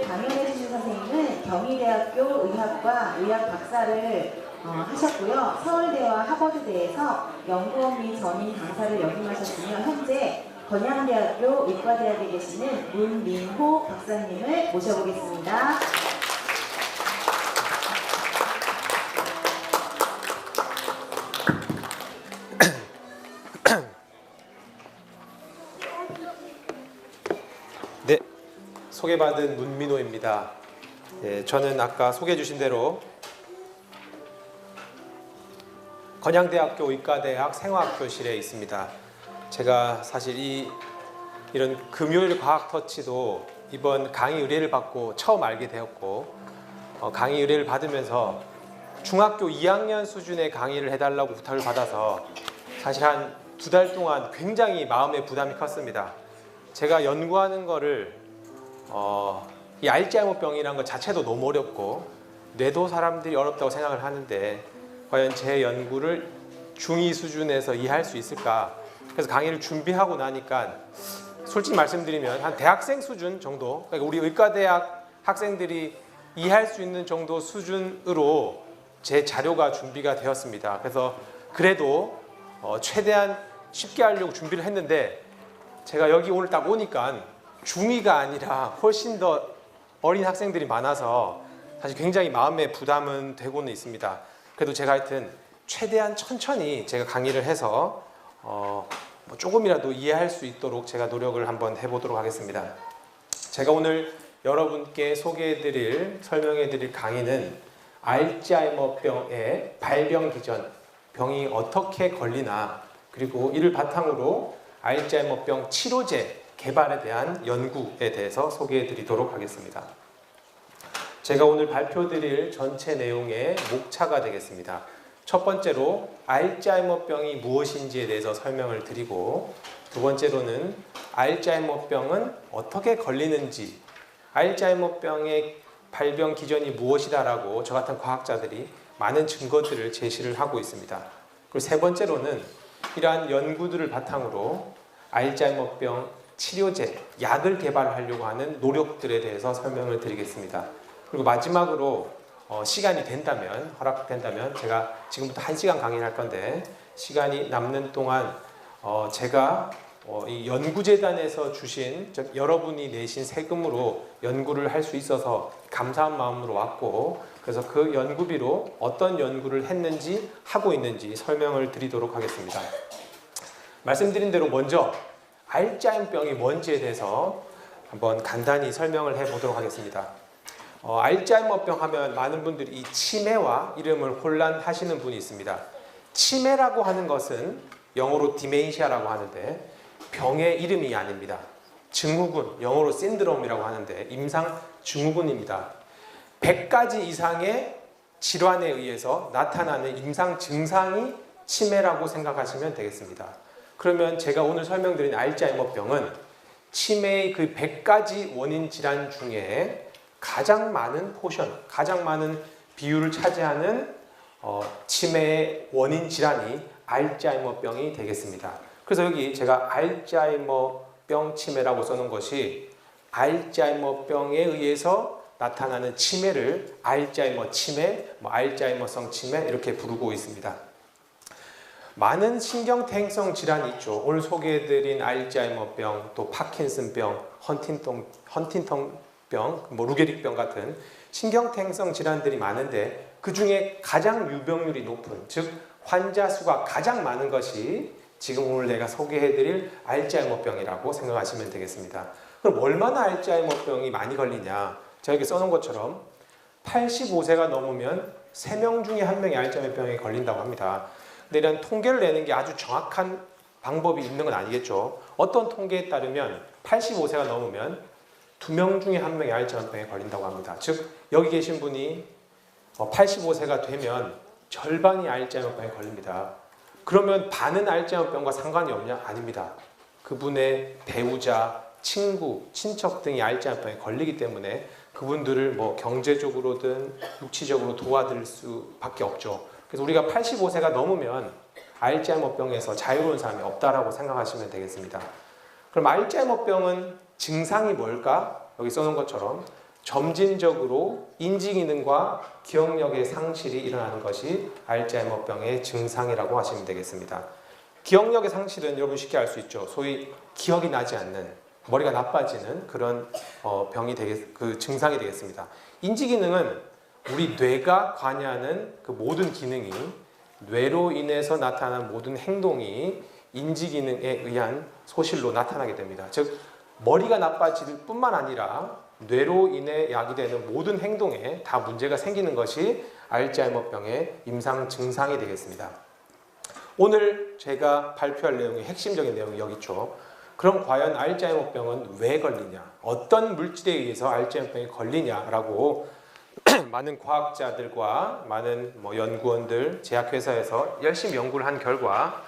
강연해 주신 선생님은 경희대학교 의학과 의학 박사를 하셨고요. 서울대와 하버드대에서 연구원 및 전임 강사를 역임하셨으며 현재 건양대학교 의과대학에 계시는 문민호 박사님을 모셔보겠습니다. 네, 소개받은 문민호입니다. 저는 아까 소개해 주신 대로 건양대학교 의과대학 생화학교실에 있습니다. 제가 사실 이런 금요일 과학 터치도 이번 강의 의뢰를 받고 처음 알게 되었고, 강의 의뢰를 받으면서 중학교 2학년 수준의 강의를 해달라고 부탁을 받아서 사실 한 2달 동안 굉장히 마음의 부담이 컸습니다. 제가 연구하는 거를 이 알츠하이머병이라는 것 자체도 너무 어렵고 뇌도 사람들이 어렵다고 생각을 하는데 과연 제 연구를 중2 수준에서 이해할 수 있을까? 그래서 강의를 준비하고 나니까 솔직히 말씀드리면 한 대학생 수준 정도, 그러니까 우리 의과대학 학생들이 이해할 수 있는 정도 수준으로 제 자료가 준비가 되었습니다. 그래서 그래도 최대한 쉽게 하려고 준비를 했는데 제가 여기 오늘 딱 오니까 중2가 아니라 훨씬 더 어린 학생들이 많아서 사실 굉장히 마음의 부담은 되고는 있습니다. 그래도 제가 하여튼 최대한 천천히 제가 강의를 해서 조금이라도 이해할 수 있도록 제가 노력을 한번 해보도록 하겠습니다. 제가 오늘 여러분께 소개해드릴, 설명해드릴 강의는 알츠하이머병의 발병 기전, 병이 어떻게 걸리나, 그리고 이를 바탕으로 알츠하이머병 치료제 개발에 대한 연구에 대해서 소개해드리도록 하겠습니다. 제가 오늘 발표드릴 전체 내용의 목차가 되겠습니다. 첫 번째로 알츠하이머병이 무엇인지에 대해서 설명을 드리고, 두 번째로는 알츠하이머병은 어떻게 걸리는지, 알츠하이머병의 발병 기전이 무엇이다라고 저 같은 과학자들이 많은 증거들을 제시를 하고 있습니다. 그리고 세 번째로는 이러한 연구들을 바탕으로 알츠하이머병 치료제, 약을 개발하려고 하는 노력들에 대해서 설명을 드리겠습니다. 그리고 마지막으로 시간이 된다면, 허락된다면 제가 지금부터 1시간 강의를 할 건데 시간이 남는 동안 제가 이 연구재단에서 주신, 즉 여러분이 내신 세금으로 연구를 할 수 있어서 감사한 마음으로 왔고, 그래서 그 연구비로 어떤 연구를 했는지 하고 있는지 설명을 드리도록 하겠습니다. 말씀드린 대로 먼저 알츠하이머병이 뭔지에 대해서 한번 간단히 설명을 해보도록 하겠습니다. 알츠하이머병 하면 많은 분들이 이 치매와 이름을 혼란하시는 분이 있습니다. 치매라고 하는 것은 영어로 디멘시아라고 하는데 병의 이름이 아닙니다. 증후군, 영어로 신드롬이라고 하는데 임상 증후군입니다. 100가지 이상의 질환에 의해서 나타나는 임상 증상이 치매라고 생각하시면 되겠습니다. 그러면 제가 오늘 설명드린 알츠하이머병은 치매의 그 100가지 원인 질환 중에 가장 많은 포션, 가장 많은 비율을 차지하는 치매의 원인 질환이 알츠하이머병이 되겠습니다. 그래서 여기 제가 알츠하이머병 치매라고 써놓은 것이 알츠하이머병에 의해서 나타나는 치매를 알츠하이머 치매, 알츠하이머성 치매 이렇게 부르고 있습니다. 많은 신경퇴행성 질환이 있죠. 오늘 소개해드린 알츠하이머병, 또 파킨슨병, 헌팅턴병, 루게릭병 같은 신경퇴행성 질환들이 많은데 그 중에 가장 유병률이 높은, 즉 환자 수가 가장 많은 것이 지금 오늘 내가 소개해드릴 알츠하이머병이라고 생각하시면 되겠습니다. 그럼 얼마나 알츠하이머병이 많이 걸리냐? 제가 여기 써놓은 것처럼 85세가 넘으면 3명 중에 1명이 알츠하이머병에 걸린다고 합니다. 근데 이런 통계를 내는 게 아주 정확한 방법이 있는 건 아니겠죠. 어떤 통계에 따르면 85세가 넘으면 2명 중에 1명이 알츠하이머병에 걸린다고 합니다. 즉 여기 계신 분이 85세가 되면 절반이 알츠하이머병에 걸립니다. 그러면 반은 알츠하이머병과 상관이 없냐? 아닙니다. 그분의 배우자, 친구, 친척 등이 알츠하이머병에 걸리기 때문에 그분들을 경제적으로든 육체적으로 도와드릴 수밖에 없죠. 그래서 우리가 85세가 넘으면 알츠하이머병에서 자유로운 사람이 없다라고 생각하시면 되겠습니다. 그럼 알츠하이머병은 증상이 뭘까? 여기 써놓은 것처럼 점진적으로 인지 기능과 기억력의 상실이 일어나는 것이 알츠하이머병의 증상이라고 하시면 되겠습니다. 기억력의 상실은 여러분 쉽게 알 수 있죠. 소위 기억이 나지 않는, 머리가 나빠지는 그런 그 증상이 되겠습니다. 인지 기능은 우리 뇌가 관여하는 그 모든 기능이, 뇌로 인해서 나타나는 모든 행동이 인지 기능에 의한 소실로 나타나게 됩니다. 즉 머리가 나빠질 뿐만 아니라 뇌로 인해 야기되는 모든 행동에 다 문제가 생기는 것이 알츠하이머병의 임상 증상이 되겠습니다. 오늘 제가 발표할 내용의 핵심적인 내용이 여기 있죠. 그럼 과연 알츠하이머병은 왜 걸리냐? 어떤 물질에 의해서 알츠하이머병이 걸리냐라고 많은 과학자들과 많은 연구원들, 제약회사에서 열심히 연구를 한 결과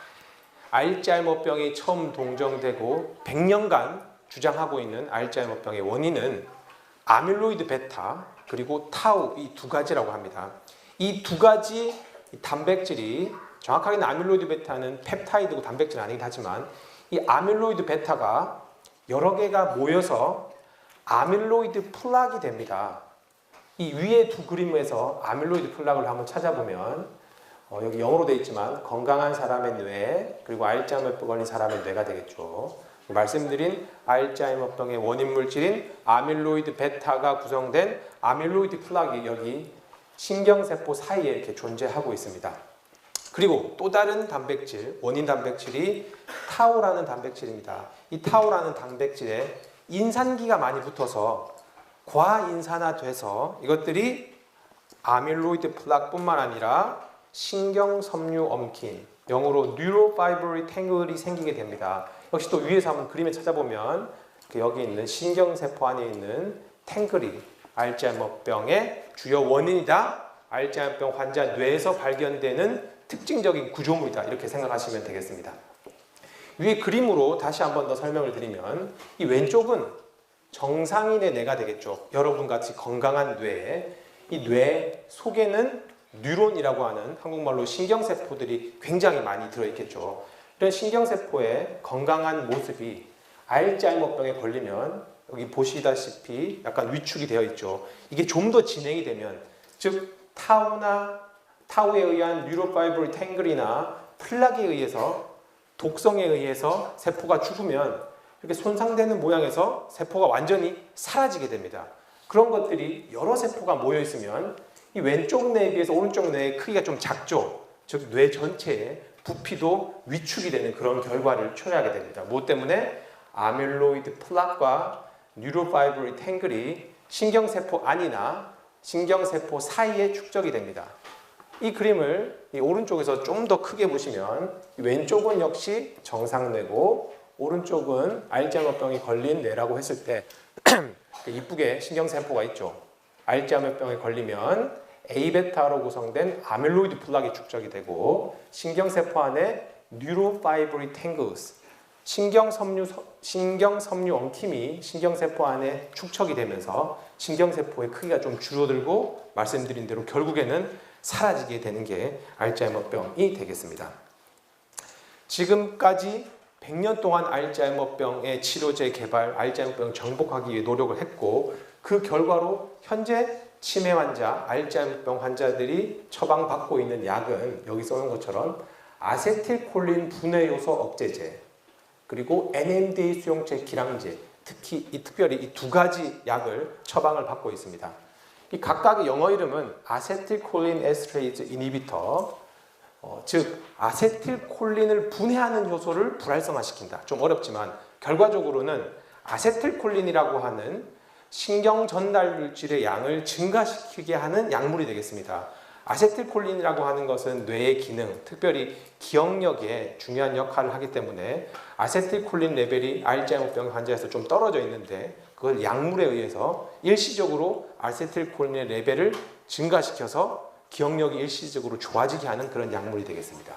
알츠하이머병이 처음 동정되고 100년간 주장하고 있는 알츠하이머병의 원인은 아밀로이드 베타 그리고 타우 이 두 가지라고 합니다. 이 두 가지 단백질이, 정확하게는 아밀로이드 베타는 펩타이드고 단백질은 아니긴 하지만 이 아밀로이드 베타가 여러 개가 모여서 아밀로이드 플락이 됩니다. 이 위에 두 그림에서 아밀로이드 플락을 한번 찾아보면 여기 영어로 되어 있지만 건강한 사람의 뇌 그리고 알츠하이머병 걸린 사람의 뇌가 되겠죠. 말씀드린 알츠하이머병의 원인 물질인 아밀로이드 베타가 구성된 아밀로이드 플락이 여기 신경세포 사이에 이렇게 존재하고 있습니다. 그리고 또 다른 단백질, 원인 단백질이 타우라는 단백질입니다. 이 타우라는 단백질에 인산기가 많이 붙어서 과인산화돼서 이것들이 아밀로이드 플락뿐만 아니라 신경섬유 엉킨, 영어로 뉴로파이브리 탱글이 생기게 됩니다. 역시 또 위에서 한번 그림에 찾아보면 여기 있는 신경세포 안에 있는 탱글이 알츠하이머병의 주요 원인이다. 알츠하이머병 환자 뇌에서 발견되는 특징적인 구조물이다. 이렇게 생각하시면 되겠습니다. 위에 그림으로 다시 한번 더 설명을 드리면 이 왼쪽은 정상인의 뇌가 되겠죠. 여러분같이 건강한 뇌, 이 뇌 속에는 뉴론이라고 하는 한국말로 신경세포들이 굉장히 많이 들어있겠죠. 이런 신경세포의 건강한 모습이 알츠하이머병에 걸리면 여기 보시다시피 약간 위축이 되어 있죠. 이게 좀 더 진행이 되면, 즉 타우에 의한 뉴로파이브리 탱글이나 플락에 의해서, 독성에 의해서 세포가 죽으면 이렇게 손상되는 모양에서 세포가 완전히 사라지게 됩니다. 그런 것들이 여러 세포가 모여 있으면 이 왼쪽 뇌에 비해서 오른쪽 뇌의 크기가 좀 작죠. 즉 뇌 전체에 부피도 위축이 되는 그런 결과를 초래하게 됩니다. 무엇 때문에? 아밀로이드 플락과 뉴로파이브리 탱글이 신경세포 안이나 신경세포 사이에 축적이 됩니다. 이 그림을 이 오른쪽에서 좀 더 크게 보시면 왼쪽은 역시 정상뇌고 오른쪽은 알츠하이머병이 걸린 뇌라고 했을 때 이쁘게 신경세포가 있죠. 알츠하이머병에 걸리면 A베타로 구성된 아밀로이드 플락이 축적이 되고 신경세포 안에 뉴로파이브리 탱글스, 신경섬유 엉킴이 신경세포 안에 축적이 되면서 신경세포의 크기가 좀 줄어들고 말씀드린 대로 결국에는 사라지게 되는 게 알츠하이머병이 되겠습니다. 지금까지 100년 동안 알츠하이머병의 치료제 개발, 알츠하이머병을 정복하기 위해 노력을 했고 그 결과로 현재 치매 환자, 알츠하이머병 환자들이 처방받고 있는 약은 여기 써놓은 것처럼 아세틸콜린 분해 요소 억제제 그리고 NMDA 수용체 기량제, 특별히 이 두 가지 약을 처방을 받고 있습니다. 이 각각의 영어 이름은 아세틸콜린 에스트레이즈 이니비터, 즉 아세틸콜린을 분해하는 효소를 불활성화시킨다. 좀 어렵지만 결과적으로는 아세틸콜린이라고 하는 신경 전달 물질의 양을 증가시키게 하는 약물이 되겠습니다. 아세틸콜린이라고 하는 것은 뇌의 기능, 특별히 기억력에 중요한 역할을 하기 때문에 아세틸콜린 레벨이 알츠하이머병 환자에서 좀 떨어져 있는데 그걸 약물에 의해서 일시적으로 아세틸콜린의 레벨을 증가시켜서 기억력이 일시적으로 좋아지게 하는 그런 약물이 되겠습니다.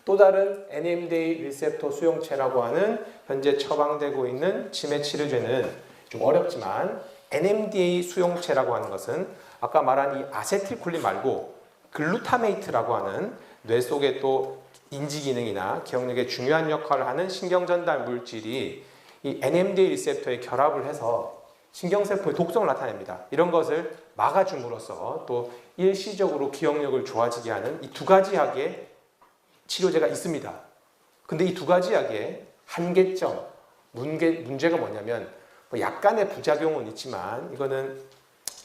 또 다른 NMDA 리셉터 수용체라고 하는 현재 처방되고 있는 치매 치료제는 좀 어렵지만 NMDA 수용체라고 하는 것은 아까 말한 이 아세틸콜린 말고 글루타메이트라고 하는 뇌 속에 또 인지 기능이나 기억력에 중요한 역할을 하는 신경 전달 물질이 이 NMDA 리셉터에 결합을 해서 신경세포의 독성을 나타냅니다. 이런 것을 막아줌으로써 또 일시적으로 기억력을 좋아지게 하는 이 두 가지 약의 치료제가 있습니다. 근데 이 두 가지 약의 한계점, 문제가 뭐냐면 뭐 약간의 부작용은 있지만 이거는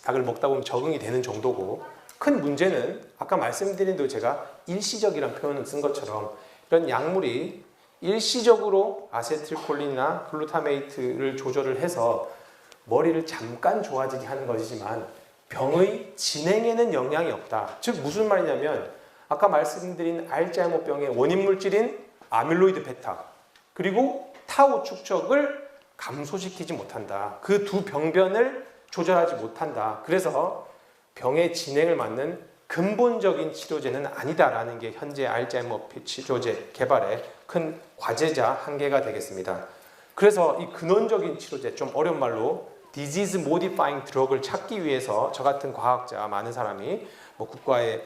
약을 먹다 보면 적응이 되는 정도고, 큰 문제는 아까 말씀드린 대로 제가 일시적이라는 표현을 쓴 것처럼 이런 약물이 일시적으로 아세틸콜린이나 글루타메이트를 조절을 해서 머리를 잠깐 좋아지게 하는 것이지만 병의 진행에는 영향이 없다. 즉 무슨 말이냐면 아까 말씀드린 알츠하이머병의 원인 물질인 아밀로이드 베타 그리고 타우 축적을 감소시키지 못한다. 그 두 병변을 조절하지 못한다. 그래서 병의 진행을 막는 근본적인 치료제는 아니다라는 게 현재 알츠하이머 치료제 개발의 큰 과제자 한계가 되겠습니다. 그래서 이 근원적인 치료제, 좀 어려운 말로 disease modifying drug을 찾기 위해서 저 같은 과학자 많은 사람이 뭐 국가의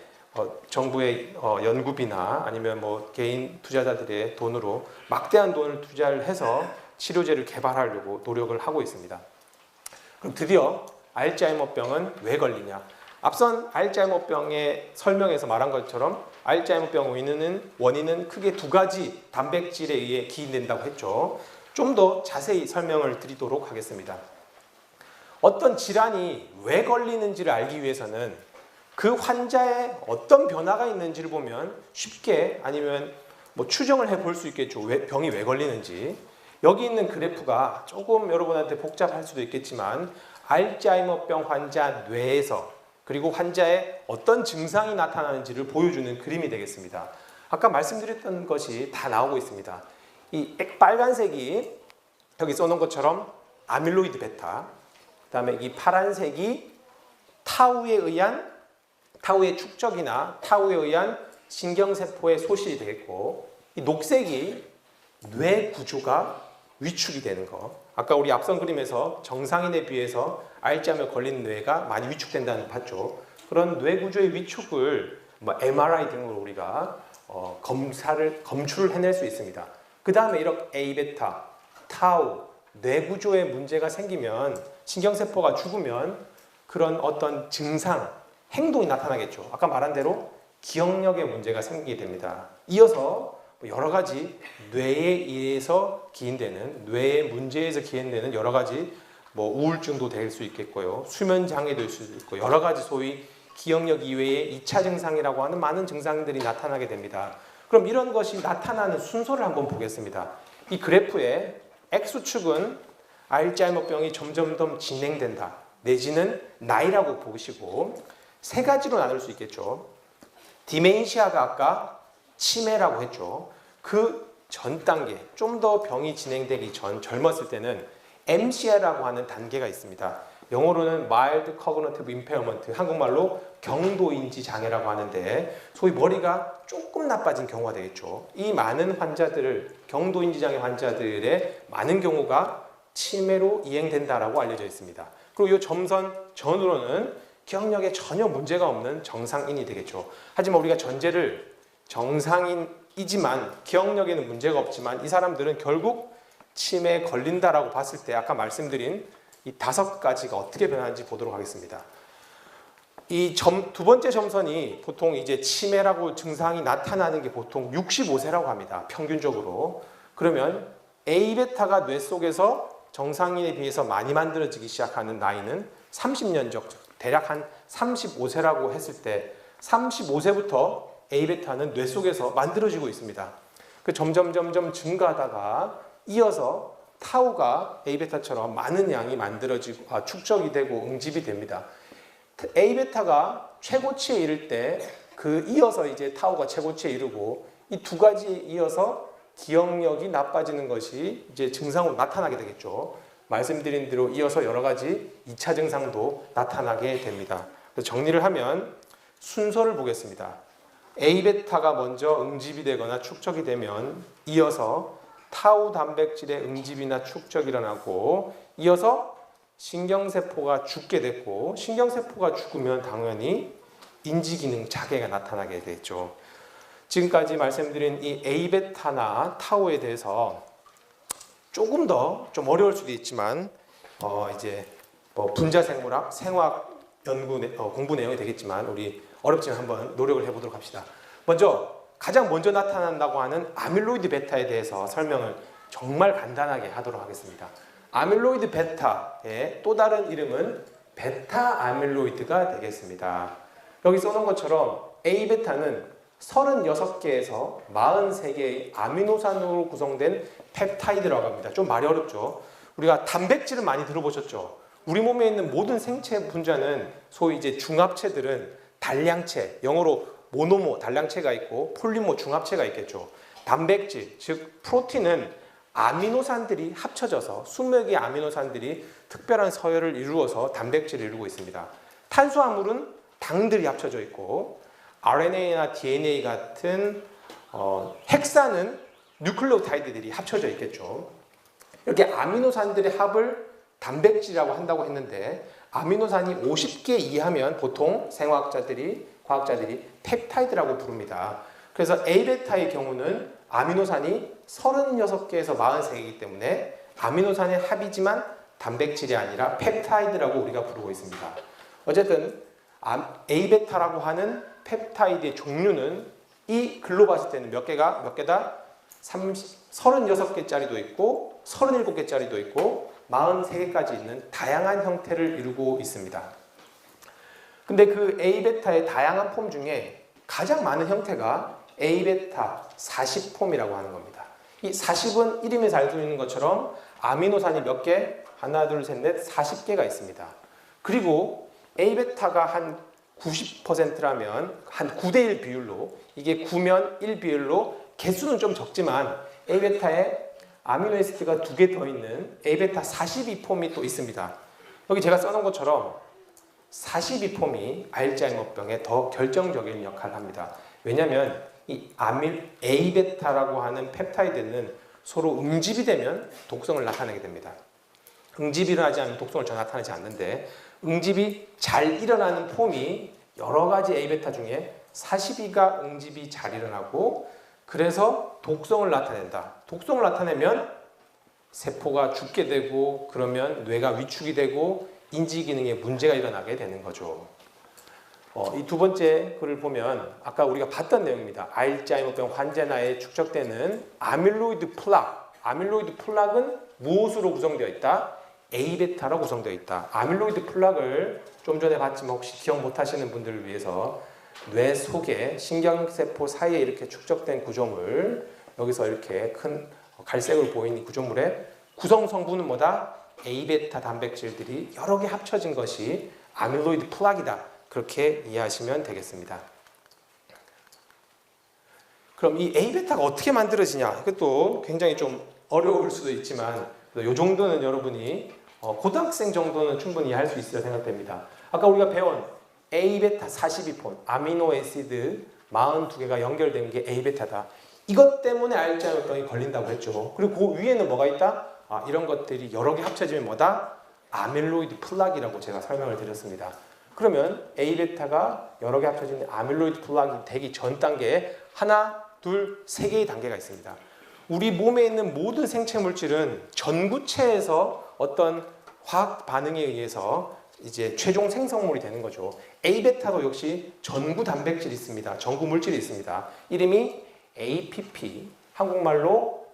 정부의 연구비나 아니면 뭐 개인 투자자들의 돈으로 막대한 돈을 투자를 해서 치료제를 개발하려고 노력을 하고 있습니다. 그럼 드디어 알츠하이머병은 왜 걸리냐? 앞선 알츠하이머병의 설명에서 말한 것처럼 알츠하이머병 원인은 크게 두 가지 단백질에 의해 기인된다고 했죠. 좀 더 자세히 설명을 드리도록 하겠습니다. 어떤 질환이 왜 걸리는지를 알기 위해서는 그 환자의 어떤 변화가 있는지를 보면 쉽게 아니면 뭐 추정을 해볼 수 있겠죠. 병이 왜 걸리는지. 여기 있는 그래프가 조금 여러분한테 복잡할 수도 있겠지만 알츠하이머병 환자 뇌에서 그리고 환자의 어떤 증상이 나타나는지를 보여주는 그림이 되겠습니다. 아까 말씀드렸던 것이 다 나오고 있습니다. 이 빨간색이 여기 써놓은 것처럼 아밀로이드 베타, 그 다음에 이 파란색이 타우의 축적이나 타우에 의한 신경세포의 소실이 되겠고, 이 녹색이 뇌 구조가 위축이 되는 거. 아까 우리 앞선 그림에서 정상인에 비해서 알츠하이머 걸린 뇌가 많이 위축된다는 거 봤죠. 그런 뇌 구조의 위축을 MRI 등으로 우리가 검출을 해낼 수 있습니다. 그 다음에 이렇게 A베타, 타우, 뇌 구조에 문제가 생기면 신경세포가 죽으면 그런 어떤 증상, 행동이 나타나겠죠. 아까 말한 대로 기억력에 문제가 생기게 됩니다. 이어서 여러 가지 뇌에 의해서 기인되는, 뇌의 문제에서 기인되는 여러 가지 우울증도 될 수 있겠고요. 수면 장애도 될 수도 있고 여러 가지 소위 기억력 이외의 2차 증상이라고 하는 많은 증상들이 나타나게 됩니다. 그럼 이런 것이 나타나는 순서를 한번 보겠습니다. 이 그래프의 X축은 알츠하이머병이 점점 더 진행된다. 내지는 나이라고 보시고 세 가지로 나눌 수 있겠죠. 디멘시아가 아까 치매라고 했죠. 그 전 단계, 좀 더 병이 진행되기 전 젊었을 때는 MCI라고 하는 단계가 있습니다. 영어로는 Mild Cognitive Impairment, 한국말로 경도인지 장애라고 하는데 소위 머리가 조금 나빠진 경우가 되겠죠. 이 많은 환자들을, 경도인지 장애 환자들의 많은 경우가 치매로 이행된다라고 알려져 있습니다. 그리고 이 점선 전으로는 기억력에 전혀 문제가 없는 정상인이 되겠죠. 하지만 우리가 전제를 정상인이지만 기억력에는 문제가 없지만 이 사람들은 결국 치매에 걸린다라고 봤을 때 아까 말씀드린 이 5가지가 어떻게 변하는지 보도록 하겠습니다. 이 두 번째 점선이 보통 이제 치매라고 증상이 나타나는 게 보통 65세라고 합니다. 평균적으로. 그러면 A베타가 뇌 속에서 정상인에 비해서 많이 만들어지기 시작하는 나이는 30년 전, 대략 한 35세라고 했을 때 35세부터 A베타는 뇌 속에서 만들어지고 있습니다. 그 점점 증가하다가 이어서 타우가 A베타처럼 많은 양이 만들어지고 축적이 되고 응집이 됩니다. A베타가 최고치에 이를 때 이어서 이제 타우가 최고치에 이르고 이 두 가지 이어서 기억력이 나빠지는 것이 이제 증상으로 나타나게 되겠죠. 말씀드린 대로 이어서 여러 가지 2차 증상도 나타나게 됩니다. 그래서 정리를 하면 순서를 보겠습니다. A베타가 먼저 응집이 되거나 축적이 되면 이어서 타우 단백질의 응집이나 축적이 일어나고 이어서 신경세포가 죽게 됐고 신경세포가 죽으면 당연히 인지기능 장애가 나타나게 되겠죠. 지금까지 말씀드린 이 A베타나 타우에 대해서 조금 더 좀 어려울 수도 있지만 이제 뭐 분자생물학, 생화학 공부 내용이 되겠지만 우리 어렵지만 한번 노력을 해보도록 합시다. 가장 먼저 나타난다고 하는 아밀로이드 베타에 대해서 설명을 정말 간단하게 하도록 하겠습니다. 아밀로이드 베타의 또 다른 이름은 베타 아밀로이드가 되겠습니다. 여기 써놓은 것처럼 A베타는 36개에서 43개의 아미노산으로 구성된 펩타이드라고 합니다. 좀 말이 어렵죠. 우리가 단백질을 많이 들어보셨죠. 우리 몸에 있는 모든 생체 분자는 소위 이제 중합체들은 단량체, 영어로 모노모 단량체가 있고 폴리모 중합체가 있겠죠. 단백질, 즉 프로틴은 아미노산들이 합쳐져서 20개의 아미노산들이 특별한 서열을 이루어서 단백질을 이루고 있습니다. 탄수화물은 당들이 합쳐져 있고 RNA나 DNA 같은 핵산은 뉴클레오타이드들이 합쳐져 있겠죠. 이렇게 아미노산들의 합을 단백질이라고 한다고 했는데 아미노산이 50개 이하면 보통 과학자들이 펩타이드라고 부릅니다. 그래서 A베타의 경우는 아미노산이 36개에서 43개이기 때문에 아미노산의 합이지만 단백질이 아니라 펩타이드라고 우리가 부르고 있습니다. 어쨌든 A베타라고 하는 펩타이드의 종류는 이 글로 봤을 때는 몇 개다? 36개짜리도 있고 37개짜리도 있고 43개까지 있는 다양한 형태를 이루고 있습니다. 근데 그 A베타의 다양한 폼 중에 가장 많은 형태가 A베타 40폼이라고 하는 겁니다. 이 40은 이름에서 알 수 있는 것처럼 아미노산이 몇 개? 하나, 둘, 셋, 넷, 40개가 있습니다. 그리고 A베타가 한 90%라면 한 9대1 비율로, 이게 9면 1 비율로 개수는 좀 적지만 A베타에 아미노에시드가 2개 더 있는 A베타 42폼이 또 있습니다. 여기 제가 써놓은 것처럼 42폼이 알츠하이머병에 더 결정적인 역할을 합니다. 왜냐하면 이 A베타라고 하는 펩타이드는 서로 응집이 되면 독성을 나타내게 됩니다. 응집이 일어나지 않으면 독성을 잘 나타내지 않는데 응집이 잘 일어나는 폼이 여러 가지 A베타 중에 42가 응집이 잘 일어나고 그래서 독성을 나타낸다. 독성을 나타내면 세포가 죽게 되고 그러면 뇌가 위축이 되고 인지 기능에 문제가 일어나게 되는 거죠. 이 두 번째 글을 보면 아까 우리가 봤던 내용입니다. 알츠하이머병 환자나에 축적되는 아밀로이드 플락. 아밀로이드 플락은 무엇으로 구성되어 있다? A베타로 구성되어 있다. 아밀로이드 플락을 좀 전에 봤지만 혹시 기억 못하시는 분들을 위해서 뇌 속에 신경세포 사이에 이렇게 축적된 구조물, 여기서 이렇게 큰 갈색으로 보이는 구조물의 구성 성분은 뭐다? A베타 단백질들이 여러 개 합쳐진 것이 아밀로이드 플락이다. 그렇게 이해하시면 되겠습니다. 그럼 이 A베타가 어떻게 만들어지냐? 이것도 굉장히 좀 어려울 수도 있지만 이 정도는 여러분이 고등학생 정도는 충분히 이해할 수 있으리라 생각됩니다. 아까 우리가 배운 A베타 42폼, 아미노에시드 42개가 연결된 게 A베타다. 이것 때문에 알츠하이머병이 걸린다고 했죠. 그리고 그 위에는 뭐가 있다? 이런 것들이 여러 개 합쳐지면 뭐다? 아밀로이드 플락이라고 제가 설명을 드렸습니다. 그러면 A베타가 여러 개 합쳐진 아밀로이드 플락이 되기 전 단계에 하나, 둘, 세 개의 단계가 있습니다. 우리 몸에 있는 모든 생체 물질은 전구체에서 어떤 화학 반응에 의해서 이제 최종 생성물이 되는 거죠. A베타도 역시 전구 단백질이 있습니다. 전구 물질이 있습니다. 이름이 APP, 한국말로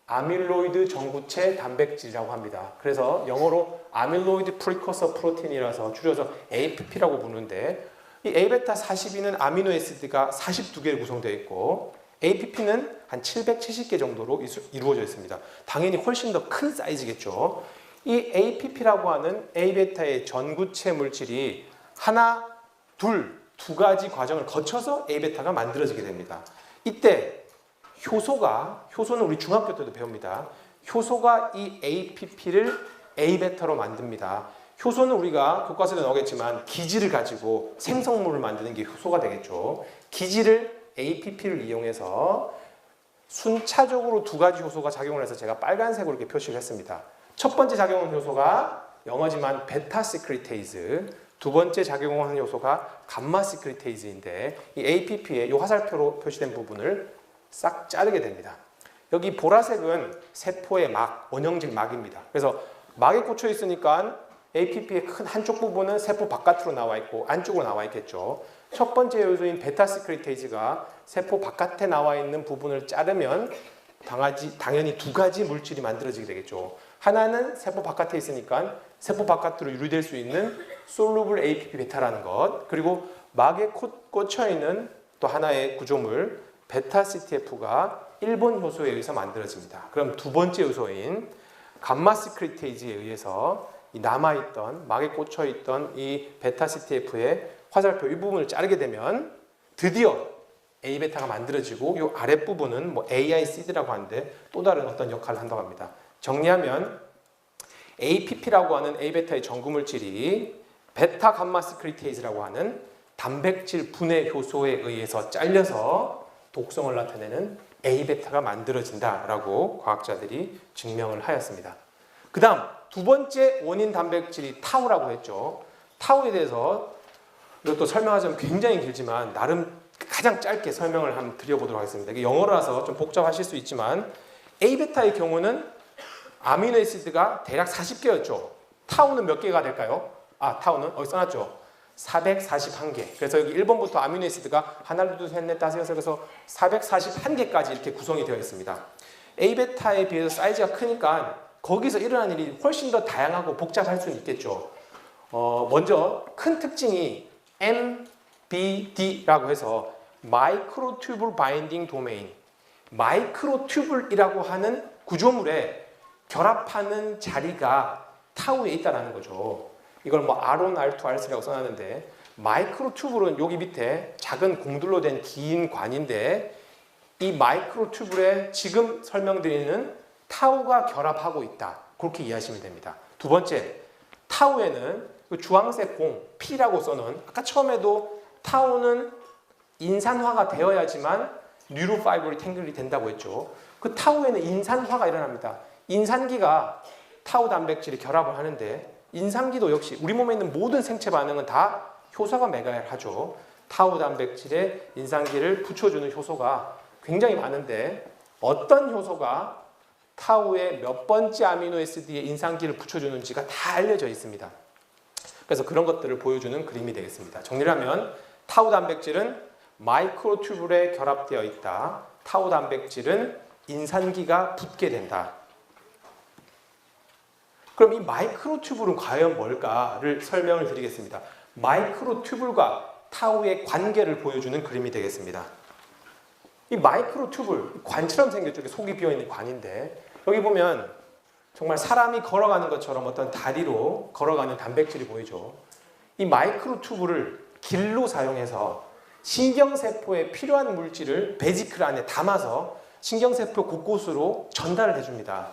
아밀로이드 전구체 단백질이라고 합니다. 그래서 영어로 아밀로이드 프리커서 프로틴이라서 줄여서 APP라고 부르는데 이 A베타 42는 아미노에시드가 42개로 구성되어 있고 APP는 한 770개 정도로 이루어져 있습니다. 당연히 훨씬 더 큰 사이즈겠죠. 이 APP라고 하는 A베타의 전구체 물질이 하나, 두 가지 과정을 거쳐서 A베타가 만들어지게 됩니다. 이때 효소는 우리 중학교 때도 배웁니다. 효소가 이 APP를 A베타로 만듭니다. 효소는 우리가 교과서에 나오겠지만 기질을 가지고 생성물을 만드는 게 효소가 되겠죠. 기질을 APP를 이용해서 순차적으로 두 가지 효소가 작용을 해서 제가 빨간색으로 이렇게 표시를 했습니다. 첫 번째 작용하는 효소가 영어지만 베타 시크리테이즈, 두 번째 작용하는 효소가 감마 시크리테이즈인데 이 APP의 이 화살표로 표시된 부분을 싹 자르게 됩니다. 여기 보라색은 세포의 막, 원형질 막입니다. 그래서 막에 꽂혀 있으니까 APP의 큰 한쪽 부분은 세포 바깥으로 나와 있고 안쪽으로 나와 있겠죠. 첫 번째 요소인 베타세크리테이즈가 세포 바깥에 나와 있는 부분을 자르면 당연히 두 가지 물질이 만들어지게 되겠죠. 하나는 세포 바깥에 있으니까 세포 바깥으로 유리될 수 있는 솔루블 APP 베타라는 것, 그리고 막에 꽂혀 있는 또 하나의 구조물 베타 CTF가 1번 효소에 의해서 만들어집니다. 그럼 두 번째 요소인 감마 시크리테이즈에 의해서 이 남아있던 막에 꽂혀있던 이 베타 CTF의 화살표 이 부분을 자르게 되면 드디어 A베타가 만들어지고 이 아랫부분은 뭐 AICD라고 하는데 또 다른 어떤 역할을 한다고 합니다. 정리하면 APP라고 하는 A베타의 전구물질이 베타 감마 시크리테이즈라고 하는 단백질 분해 효소에 의해서 잘려서 독성을 나타내는 A베타가 만들어진다라고 과학자들이 증명을 하였습니다. 그 다음 두 번째 원인 단백질이 타우라고 했죠. 타우에 대해서 이것도 설명하자면 굉장히 길지만 나름 가장 짧게 설명을 한번 드려보도록 하겠습니다. 이게 영어라서 좀 복잡하실 수 있지만 A베타의 경우는 아미노애시드가 대략 40개였죠. 타우는 몇 개가 될까요? 타우는 어디 써놨죠? 441개. 그래서 여기 1번부터 아미노애시드가 하나, 둘, 셋, 넷, 다섯, 여섯, 그래서 441개까지 이렇게 구성이 되어 있습니다. A베타에 비해서 사이즈가 크니까 거기서 일어나는 일이 훨씬 더 다양하고 복잡할 수는 있겠죠. 먼저 큰 특징이 MBD라고 해서 마이크로튜블 바인딩 도메인, 마이크로튜블이라고 하는 구조물에 결합하는 자리가 타우에 있다는 거죠. 이걸 뭐 R1, R2, R3라고 써놨는데 마이크로튜블은 여기 밑에 작은 공들로 된 긴 관인데 이 마이크로튜블에 지금 설명드리는 타우가 결합하고 있다. 그렇게 이해하시면 됩니다. 두 번째, 타우에는 그 주황색 공 P라고 써놓은 아까 처음에도 타우는 인산화가 되어야지만 뉴로파이브리 탱글이 된다고 했죠. 그 타우에는 인산화가 일어납니다. 인산기가 타우 단백질이 결합을 하는데 인산기도 역시 우리 몸에 있는 모든 생체 반응은 다 효소가 메가하죠. 타우 단백질에 인산기를 붙여주는 효소가 굉장히 많은데 어떤 효소가 타우의 몇 번째 아미노애시드에 인산기를 붙여주는지가 다 알려져 있습니다. 그래서 그런 것들을 보여주는 그림이 되겠습니다. 정리를 하면 타우 단백질은 마이크로튜블에 결합되어 있다. 타우 단백질은 인산기가 붙게 된다. 그럼 이 마이크로튜블은 과연 뭘까를 설명을 드리겠습니다. 마이크로튜블과 타우의 관계를 보여주는 그림이 되겠습니다. 이 마이크로튜블, 관처럼 생겼죠. 속이 비어있는 관인데 여기 보면 정말 사람이 걸어가는 것처럼 어떤 다리로 걸어가는 단백질이 보이죠. 이 마이크로튜블을 길로 사용해서 신경세포에 필요한 물질을 베지클 안에 담아서 신경세포 곳곳으로 전달을 해줍니다.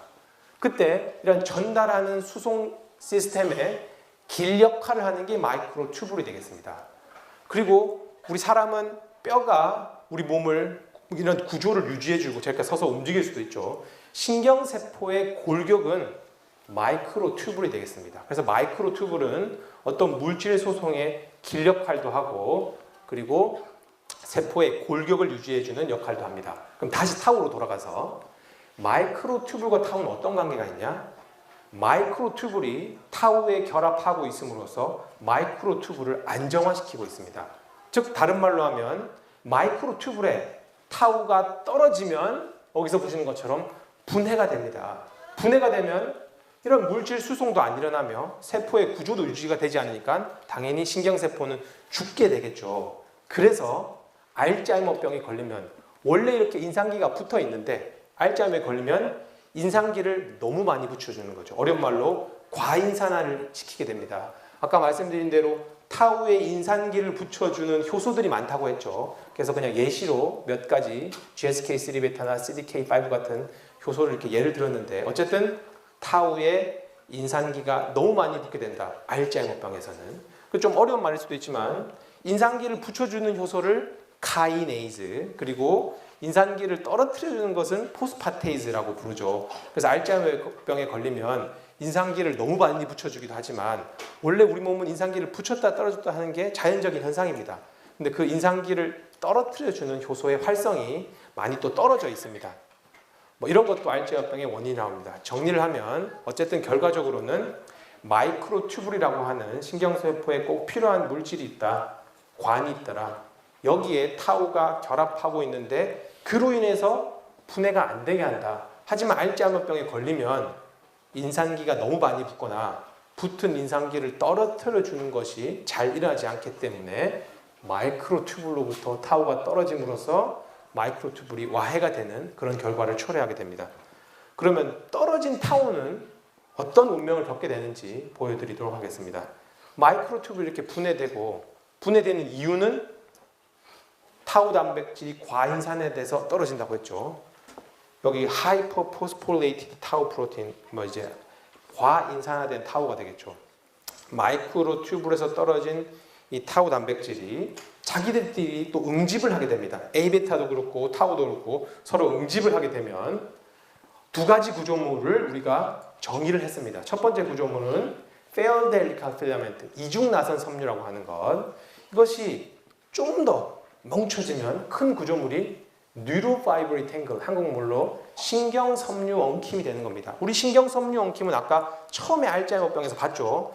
그때 이런 전달하는 수송 시스템의 길 역할을 하는 게 마이크로튜블이 되겠습니다. 그리고 우리 사람은 뼈가 우리 몸을 이런 구조를 유지해주고 저렇게 서서 움직일 수도 있죠. 신경세포의 골격은 마이크로튜블이 되겠습니다. 그래서 마이크로튜블은 어떤 물질 소송의 길 역할도 하고 그리고 세포의 골격을 유지해주는 역할도 합니다. 그럼 다시 타우로 돌아가서 마이크로튜블과 타우는 어떤 관계가 있냐? 마이크로튜블이 타우에 결합하고 있음으로써 마이크로튜블을 안정화시키고 있습니다. 즉 다른 말로 하면 마이크로튜블에 타우가 떨어지면 여기서 보시는 것처럼 분해가 됩니다. 분해가 되면 이런 물질 수송도 안 일어나며 세포의 구조도 유지가 되지 않으니까 당연히 신경세포는 죽게 되겠죠. 그래서 알츠하이머병이 걸리면 원래 이렇게 인산기가 붙어 있는데 알츠하이머에 걸리면 인산기를 너무 많이 붙여주는 거죠. 어려운 말로 과인산화를 시키게 됩니다. 아까 말씀드린 대로 타우에 인산기를 붙여주는 효소들이 많다고 했죠. 그래서 그냥 예시로 몇 가지 GSK3베타나 CDK5 같은 효소를 이렇게 예를 들었는데 어쨌든 타우에 인산기가 너무 많이 붙게 된다. 알츠하이머병에서는. 좀 어려운 말일 수도 있지만 인산기를 붙여주는 효소를 카이네이즈 그리고 인산기를 떨어뜨려주는 것은 포스파테이즈라고 부르죠. 그래서 알츠하이머병에 걸리면 인산기를 너무 많이 붙여주기도 하지만 원래 우리 몸은 인산기를 붙였다 떨어졌다 하는 게 자연적인 현상입니다. 근데 그 인산기를 떨어뜨려주는 효소의 활성이 많이 또 떨어져 있습니다. 뭐 이런 것도 알츠하이머병의 원인이라고 합니다. 정리를 하면 어쨌든 결과적으로는 마이크로튜블이라고 하는 신경세포에 꼭 필요한 물질이 있다. 관이 있더라. 여기에 타우가 결합하고 있는데 그로 인해서 분해가 안 되게 한다. 하지만 알츠하이머병에 걸리면 인상기가 너무 많이 붙거나 붙은 인상기를 떨어뜨려 주는 것이 잘 일어나지 않기 때문에 마이크로튜블로부터 타우가 떨어짐으로써 마이크로튜블이 와해가 되는 그런 결과를 초래하게 됩니다. 그러면 떨어진 타우는 어떤 운명을 겪게 되는지 보여드리도록 하겠습니다. 마이크로튜블이 이렇게 분해되는 이유는 타우 단백질이 과인산화돼서 떨어진다고 했죠. 여기 하이퍼포스폴레이티드 타우 프로틴, 이제 과인산화된 타우가 되겠죠. 마이크로튜블에서 떨어진 이 타우 단백질이 자기들끼리 또 응집을 하게 됩니다. A베타도 그렇고 타우도 그렇고 서로 응집을 하게 되면 두 가지 구조물을 우리가 정의를 했습니다. 첫 번째 구조물은 페어드 헬리칼 필라멘트, 이중나선 섬유라고 하는 것. 이것이 좀 더 뭉쳐지면 큰 구조물이 뉴로파이브리 탱글, 한국말로 신경섬유 엉킴이 되는 겁니다. 우리 신경섬유 엉킴은 아까 처음에 알츠하이머병에서 봤죠.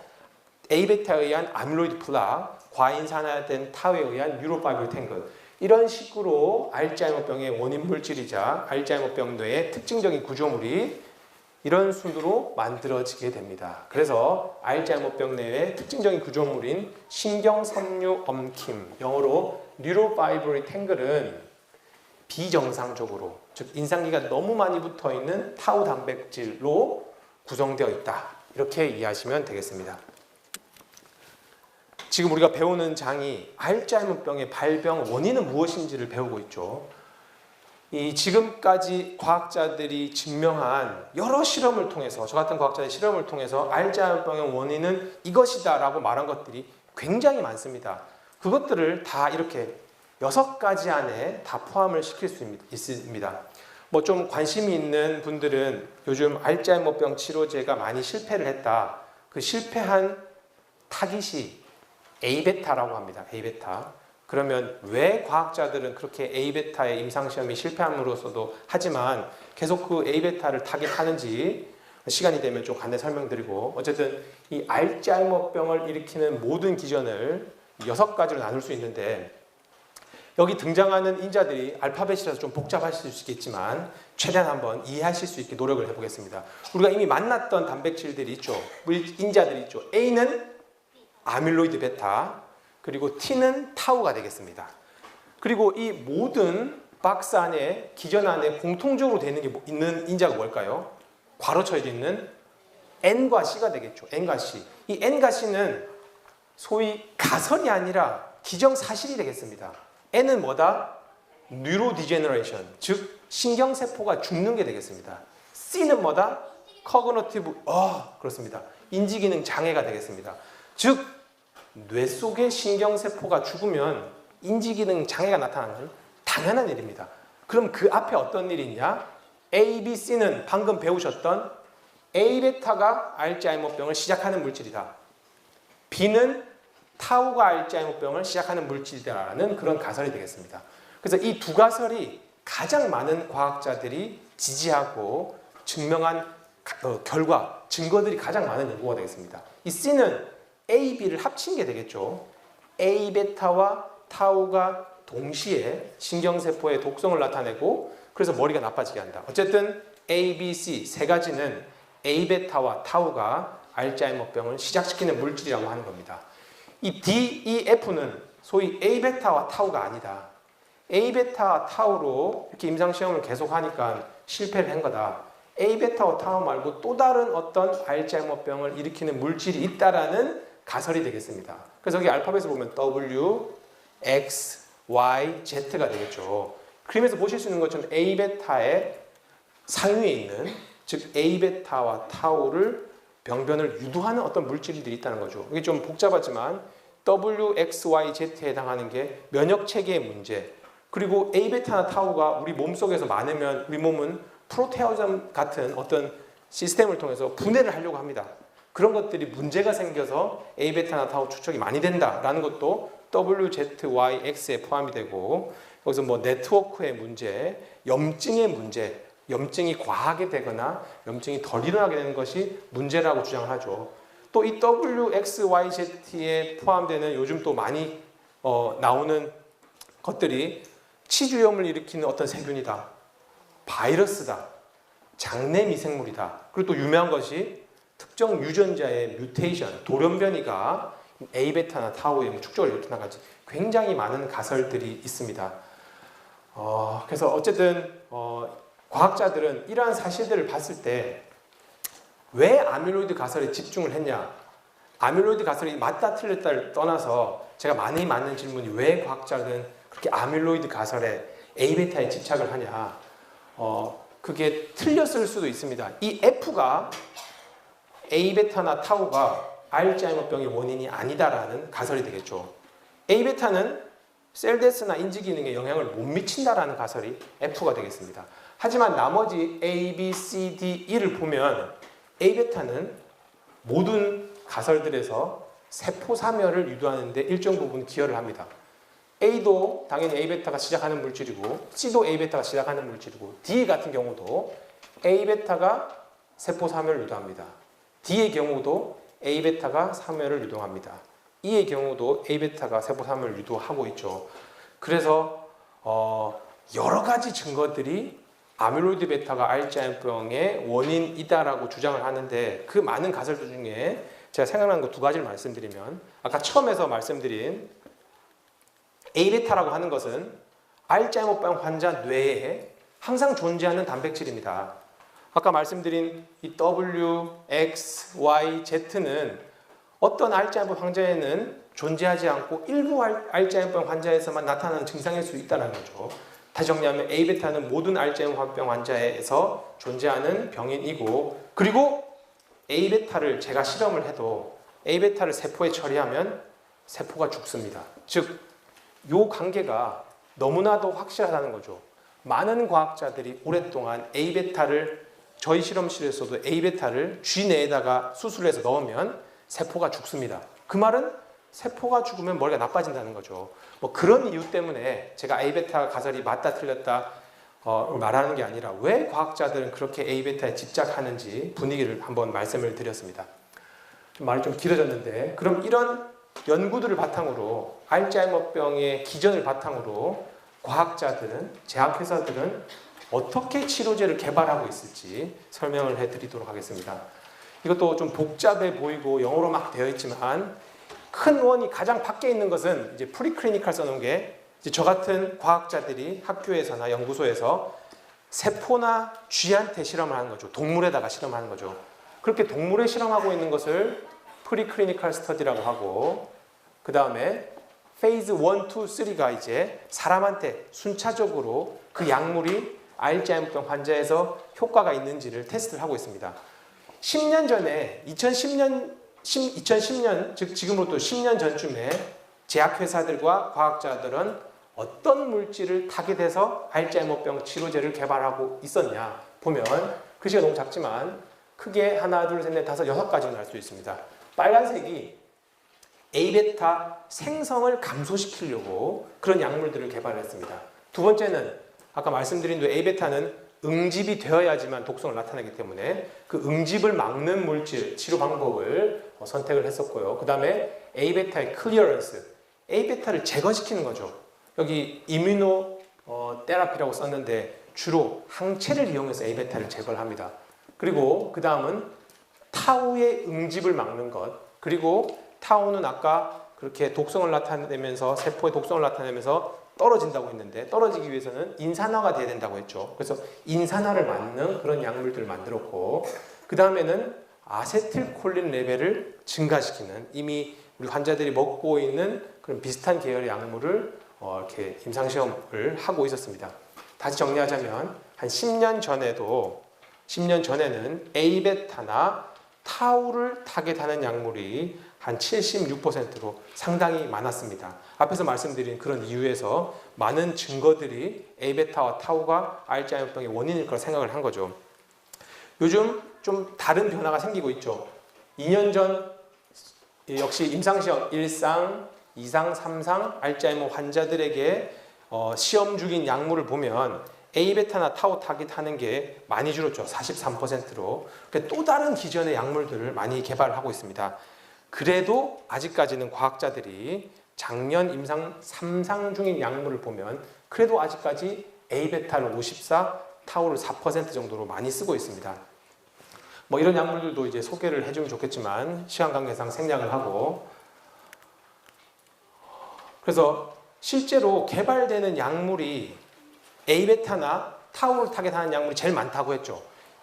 A베타에 의한 아밀로이드 플락, 과인산화된 타우에 의한 뉴로파이브리 탱글. 이런 식으로 알츠하이머병의 원인 물질이자 알츠하이머병 뇌의 특징적인 구조물이 이런 순으로 만들어지게 됩니다. 그래서 알츠하이머병 뇌의 특징적인 구조물인 신경섬유 엉킴, 영어로 뉴로파이브리 탱글은 비정상적으로, 즉 인상기가 너무 많이 붙어있는 타우 단백질로 구성되어 있다. 이렇게 이해하시면 되겠습니다. 지금 우리가 배우는 장이 알츠하이머병의 발병 원인은 무엇인지를 배우고 있죠. 이 지금까지 과학자들이 증명한 여러 실험을 통해서, 저 같은 과학자의 실험을 통해서 알츠하이머병의 원인은 이것이다 라고 말한 것들이 굉장히 많습니다. 그것들을 다 이렇게 6가지 안에 다 포함을 시킬 수 있습니다. 뭐 좀 관심이 있는 분들은 요즘 알츠하이머병 치료제가 많이 실패를 했다. 그 실패한 타깃이 A베타라고 합니다. A베타. 그러면 왜 과학자들은 그렇게 A베타의 임상시험이 실패함으로써도 하지만 계속 그 A베타를 타깃하는지 시간이 되면 좀 간단히 설명드리고, 어쨌든 이 알츠하이머병을 일으키는 모든 기전을 6가지로 나눌 수 있는데, 여기 등장하는 인자들이 알파벳이라서 좀 복잡하실 수 있겠지만 최대한 한번 이해하실 수 있게 노력을 해보겠습니다. 우리가 이미 만났던 단백질들이 있죠. 인자들이 있죠. A는 아밀로이드 베타, 그리고 T는 타우가 되겠습니다. 그리고 이 모든 박스 안에, 기전 안에 공통적으로 되는 있는 인자가 뭘까요? 괄호 쳐져 있는 N과 C가 되겠죠. N과 C. 이 N과 C는 소위 가설이 아니라 기정사실이 되겠습니다. N은 뭐다? 뉴로디제너레이션, 즉 신경세포가 죽는 게 되겠습니다. C는 뭐다? 커그너티브, 그렇습니다. 인지기능 장애가 되겠습니다. 즉 뇌 속의 신경세포가 죽으면 인지기능 장애가 나타나는 당연한 일입니다. 그럼 그 앞에 어떤 일이 있냐? A, B, C는 방금 배우셨던 A베타가 알츠하이머병을 시작하는 물질이다. B는 타우가 알츠하이머병을 시작하는 물질이다라는 그런 가설이 되겠습니다. 그래서 이 두 가설이 가장 많은 과학자들이 지지하고 증명한 결과, 증거들이 가장 많은 연구가 되겠습니다. 이 C는 A, B를 합친 게 되겠죠. A베타와 타우가 동시에 신경세포의 독성을 나타내고 그래서 머리가 나빠지게 한다. 어쨌든 A, B, C 세 가지는 A베타와 타우가 알츠하이머병을 시작시키는 물질이라고 하는 겁니다. 이 D, E, F는 소위 A베타와 타우가 아니다. A베타와 타우로 이렇게 임상시험을 계속하니까 실패를 한 거다. A베타와 타우 말고 또 다른 어떤 알츠하이머병을 일으키는 물질이 있다라는 가설이 되겠습니다. 그래서 여기 알파벳을 보면 W, X, Y, Z가 되겠죠. 그림에서 보실 수 있는 것처럼 A베타의 상위에 있는, 즉 A베타와 타우를 병변을 유도하는 어떤 물질들이 있다는 거죠. 이게 좀 복잡하지만 W, X, Y, Z에 해당하는 게 면역체계의 문제, 그리고 A베타나 타우가 우리 몸속에서 많으면 우리 몸은 프로테오점 같은 어떤 시스템을 통해서 분해를 하려고 합니다. 그런 것들이 문제가 생겨서 A베타나 타우 축적이 많이 된다라는 것도 W, Z, Y, X에 포함이 되고, 여기서 뭐 네트워크의 문제, 염증의 문제, 염증이 과하게 되거나 염증이 덜 일어나게 되는 것이 문제라고 주장을 하죠. 또 이 WXYZ에 포함되는 요즘 또 많이 나오는 것들이 치주염을 일으키는 어떤 세균이다, 바이러스다, 장내 미생물이다. 그리고 또 유명한 것이 특정 유전자의 뮤테이션, 돌연변이가 A베타나 타우의 축적을 일으키는 가지 굉장히 많은 가설들이 있습니다. 그래서 어쨌든 과학자들은 이러한 사실들을 봤을 때 왜 아밀로이드 가설에 집중을 했냐, 아밀로이드 가설이 맞다 틀렸다를 떠나서 제가 많이 맞는 질문이 왜 과학자들은 그렇게 아밀로이드 가설에 A베타에 집착을 하냐, 그게 틀렸을 수도 있습니다. 이 F가 A베타나 타우가 알츠하이머병의 원인이 아니다라는 가설이 되겠죠. A베타는 셀데스나 인지 기능에 영향을 못 미친다라는 가설이 F가 되겠습니다. 하지만 나머지 A, B, C, D, E를 보면 A베타는 모든 가설들에서 세포사멸을 유도하는 데 일정 부분 기여를 합니다. A도 당연히 A베타가 시작하는 물질이고 C도 A베타가 시작하는 물질이고 D 같은 경우도 A베타가 세포사멸을 유도합니다. D의 경우도 A베타가 사멸을 유도합니다. E의 경우도 A베타가 세포사멸을 유도하고 있죠. 그래서 여러 가지 증거들이 아밀로이드 베타가 알츠하이머병의 원인이다라고 주장을 하는데, 그 많은 가설들 중에 제가 생각나는 거 두 가지를 말씀드리면, 아까 처음에서 말씀드린 A베타라고 하는 것은 알츠하이머병 환자 뇌에 항상 존재하는 단백질입니다. 아까 말씀드린 이 W, X, Y, Z는 어떤 알츠하이머 환자에는 존재하지 않고 일부 알츠하이머병 환자에서만 나타나는 증상일 수 있다는 거죠. 다시 정리하면 A베타는 모든 알츠하이머병 환자에서 존재하는 병인이고, 그리고 A베타를 제가 실험을 해도 A베타를 세포에 처리하면 세포가 죽습니다. 즉, 이 관계가 너무나도 확실하다는 거죠. 많은 과학자들이 오랫동안 A베타를, 저희 실험실에서도 A베타를 쥐 내에다가 수술해서 넣으면 세포가 죽습니다. 그 말은 세포가 죽으면 머리가 나빠진다는 거죠. 뭐 그런 이유 때문에 제가 A베타 가설이 맞다 틀렸다 말하는 게 아니라 왜 과학자들은 그렇게 A베타에 집착하는지 분위기를 한번 말씀을 드렸습니다. 말이 좀 길어졌는데, 그럼 이런 연구들을 바탕으로, 알츠하이머병의 기전을 바탕으로 과학자들은, 제약회사들은 어떻게 치료제를 개발하고 있을지 설명을 해드리도록 하겠습니다. 이것도 좀 복잡해 보이고 영어로 막 되어 있지만, 큰 원이 가장 밖에 있는 것은 이제 프리클리니컬 써놓은 게, 이제 저 같은 과학자들이 학교에서나 연구소에서 세포나 쥐한테 실험을 하는 거죠. 동물에다가 실험하는 거죠. 그렇게 동물에 실험하고 있는 것을 프리클리니컬 스터디라고 하고, 그 다음에 페이즈 1, 2, 3가 이제 사람한테 순차적으로 그 약물이 알츠하이머병 환자에서 효과가 있는지를 테스트를 하고 있습니다. 10년 전에 2010년, 즉 지금으로부터 10년 전쯤에 제약회사들과 과학자들은 어떤 물질을 타겟해서 알츠하이머병 치료제를 개발하고 있었냐 보면, 글씨가 너무 작지만 크게 하나, 둘, 셋, 넷, 다섯, 여섯 가지를 알 수 있습니다. 빨간색이 A베타 생성을 감소시키려고 그런 약물들을 개발했습니다. 두 번째는 아까 말씀드린 대로 A베타는 응집이 되어야지만 독성을 나타내기 때문에 그 응집을 막는 물질, 치료 방법을 선택을 했었고요. 그 다음에 A베타의 클리어런스, A베타를 제거시키는 거죠. 여기 이뮤노 테라피라고 썼는데 주로 항체를 이용해서 A베타를 제거를 합니다. 그리고 그 다음은 타우의 응집을 막는 것, 그리고 타우는 아까 그렇게 독성을 나타내면서, 세포의 독성을 나타내면서 떨어진다고 했는데, 떨어지기 위해서는 인산화가 돼야 된다고 했죠. 그래서 인산화를 막는 그런 약물들을 만들었고, 그 다음에는 아세틸콜린 레벨을 증가시키는, 이미 우리 환자들이 먹고 있는 그런 비슷한 계열의 약물을 이렇게 임상시험을 하고 있었습니다. 다시 정리하자면 한 10년 전에는 A베타나 타우를 타겟하는 약물이 한 76%로 상당히 많았습니다. 앞에서 말씀드린 그런 이유에서 많은 증거들이 A베타와 타우가 알츠하이머병의 원인일 거라 생각을 한 거죠. 요즘 좀 다른 변화가 생기고 있죠. 2년 전 역시 임상시험 1상, 2상, 3상 알츠하이머 환자들에게 시험 중인 약물을 보면 A베타나 타우 타깃하는 게 많이 줄었죠. 43%로. 또 다른 기존의 약물들을 많이 개발하고 있습니다. 그래도 아직까지는 과학자들이 작년 임상 3상 중인 약물을 보면 그래도 아직까지 A베타를 54, 타우를 4% 정도로 많이 쓰고 있습니다. 뭐 이런 약물들도 이제 소개를 해주면 좋겠지만 시간 관계상 생략을 하고, 그래서 실제로 개발되는 약물이 A베타나 타우를 타겟하는 약물이 제일 많다고 했죠.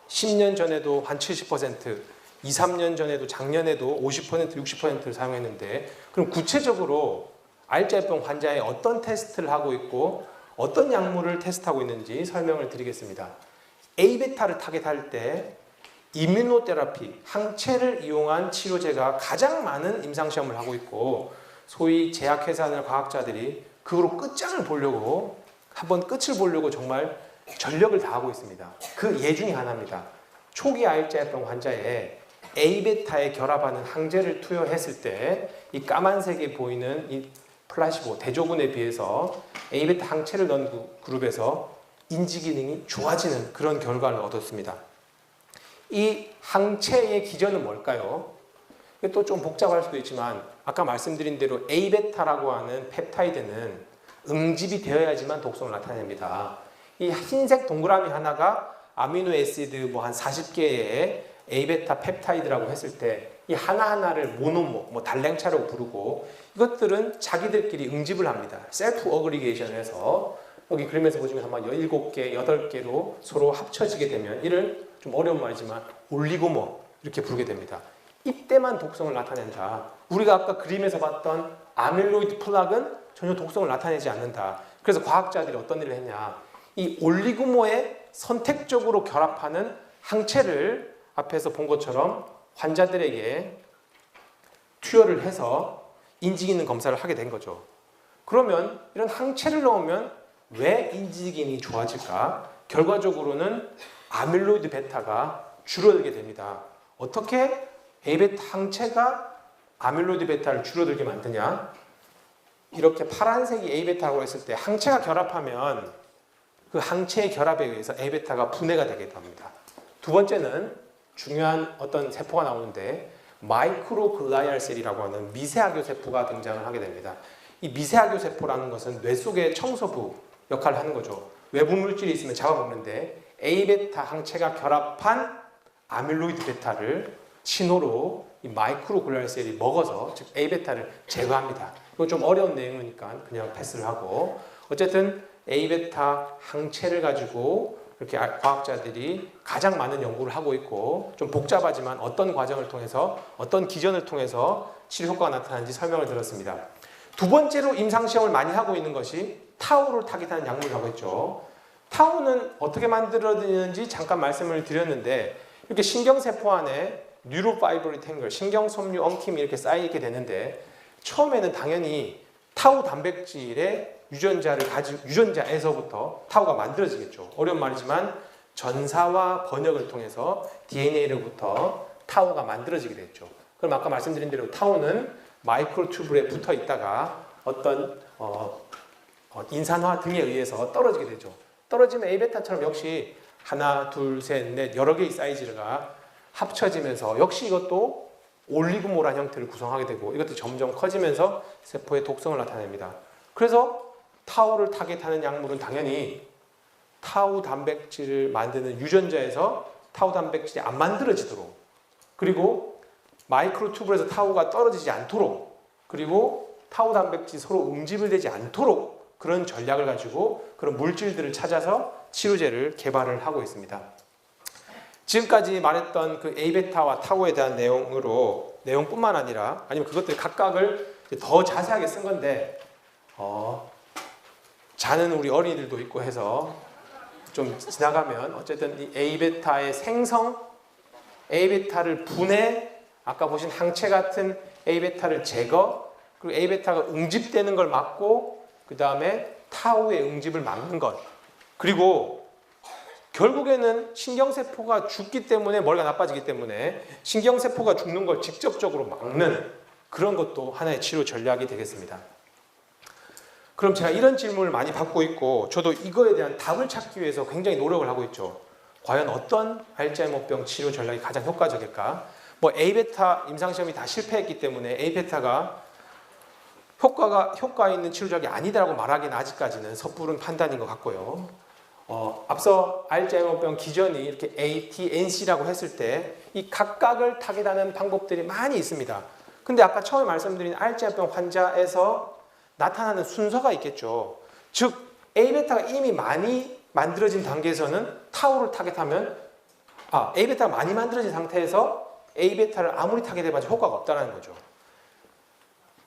10년 전에도 한 70%, 2, 3년 전에도 작년에도 50%, 60%를 사용했는데, 그럼 구체적으로 알츠하이머병 환자에 어떤 테스트를 하고 있고 어떤 약물을 테스트하고 있는지 설명을 드리겠습니다. A베타를 타겟할 때 이뮤노테라피, 항체를 이용한 치료제가 가장 많은 임상시험을 하고 있고, 소위 제약회사나 과학자들이 그거로 끝장을 보려고, 한번 끝을 보려고 정말 전력을 다하고 있습니다. 그 예 중에 하나입니다. 초기 알츠하이머병 환자에 A베타에 결합하는 항제를 투여했을 때 이 까만색에 보이는 이 플라시보 대조군에 비해서 A베타 항체를 넣은 그룹에서 인지 기능이 좋아지는 그런 결과를 얻었습니다. 이 항체의 기전은 뭘까요? 이게 또 좀 복잡할 수도 있지만 아까 말씀드린 대로 A베타라고 하는 펩타이드는 응집이 되어야지만 독성을 나타냅니다. 이 흰색 동그라미 하나가 아미노 애시드 뭐 한 40개의 A베타 펩타이드라고 했을 때 이 하나하나를 모노모, 뭐 달랭차라고 부르고, 이것들은 자기들끼리 응집을 합니다. 셀프 어그리게이션을 해서 여기 그림에서 보시면 아마 17개, 8개로 서로 합쳐지게 되면 이를 좀 어려운 말이지만 올리고모 이렇게 부르게 됩니다. 이때만 독성을 나타낸다. 우리가 아까 그림에서 봤던 아밀로이드 플락은 전혀 독성을 나타내지 않는다. 그래서 과학자들이 어떤 일을 했냐, 이 올리고모에 선택적으로 결합하는 항체를 앞에서 본 것처럼 환자들에게 투여를 해서 인지기능 검사를 하게 된 거죠. 그러면 이런 항체를 넣으면 왜 인지기능이 좋아질까? 결과적으로는 아밀로이드 베타가 줄어들게 됩니다. 어떻게 A베타 항체가 아밀로이드 베타를 줄어들게 만드냐? 이렇게 파란색이 A베타라고 했을 때 항체가 결합하면 그 항체의 결합에 의해서 A베타가 분해가 되기도 합니다. 두 번째는 중요한 어떤 세포가 나오는데 마이크로글라이알 셀이라고 하는 미세학교 세포가 등장을 하게 됩니다. 이 미세학교 세포라는 것은 뇌 속의 청소부 역할을 하는 거죠. 외부 물질이 있으면 잡아먹는데 A베타 항체가 결합한 아밀로이드 베타를 신호로 이 마이크로글라이알 셀이 먹어서, 즉 A베타를 제거합니다. 이건 좀 어려운 내용이니까 그냥 패스를 하고, 어쨌든 A베타 항체를 가지고 이렇게 과학자들이 가장 많은 연구를 하고 있고, 좀 복잡하지만 어떤 과정을 통해서, 어떤 기전을 통해서 치료 효과가 나타나는지 설명을 들었습니다. 두 번째로 임상시험을 많이 하고 있는 것이 타우를 타깃하는 약물이라고 했죠. 타우는 어떻게 만들어지는지 잠깐 말씀을 드렸는데, 이렇게 신경세포 안에 뉴로파이브리 탱글, 신경섬유 엉킴이 이렇게 쌓이게 되는데, 처음에는 당연히 타우 단백질의 유전자에서부터 타우가 만들어지겠죠. 어려운 말이지만 전사와 번역을 통해서 DNA로부터 타우가 만들어지게 됐죠. 그럼 아까 말씀드린 대로 타우는 마이크로튜브에 붙어 있다가 어떤 인산화 등에 의해서 떨어지게 되죠. 떨어지면 A베타처럼 역시 하나, 둘, 셋, 넷 여러 개의 사이즈가 합쳐지면서 역시 이것도 올리고모란 형태를 구성하게 되고, 이것도 점점 커지면서 세포의 독성을 나타냅니다. 그래서 타우를 타겟하는 약물은 당연히 타우 단백질을 만드는 유전자에서 타우 단백질이 안 만들어지도록, 그리고 마이크로튜브에서 타우가 떨어지지 않도록, 그리고 타우 단백질이 서로 응집을 되지 않도록 그런 전략을 가지고 그런 물질들을 찾아서 치료제를 개발을 하고 있습니다. 지금까지 말했던 그 A베타와 타우에 대한 내용뿐만 아니라, 아니면 그것들 각각을 더 자세하게 쓴 건데 자는 우리 어린이들도 있고 해서 좀 지나가면, 어쨌든 이 A베타의 생성, A베타를 분해, 아까 보신 항체 같은 A베타를 제거, 그리고 A베타가 응집되는 걸 막고, 그 다음에 타우의 응집을 막는 것, 그리고 결국에는 신경세포가 죽기 때문에 머리가 나빠지기 때문에 신경세포가 죽는 걸 직접적으로 막는 그런 것도 하나의 치료 전략이 되겠습니다. 그럼 제가 이런 질문을 많이 받고 있고 저도 이거에 대한 답을 찾기 위해서 굉장히 노력을 하고 있죠. 과연 어떤 알츠하이머병 치료 전략이 가장 효과적일까? 뭐 A베타 임상시험이 다 실패했기 때문에 A베타가 효과 있는 치료작이 아니다라고 말하기는 아직까지는 섣부른 판단인 것 같고요. 앞서 알츠하이머병 기전이 이렇게 A, T, NC라고 했을 때 이 각각을 타겟하는 방법들이 많이 있습니다. 근데 아까 처음에 말씀드린 알츠하이머병 환자에서 나타나는 순서가 있겠죠. 즉 A베타가 이미 많이 만들어진 단계에서는 타우를 타겟하면 A베타가 많이 만들어진 상태에서 A베타를 아무리 타겟해봐도 효과가 없다는 거죠.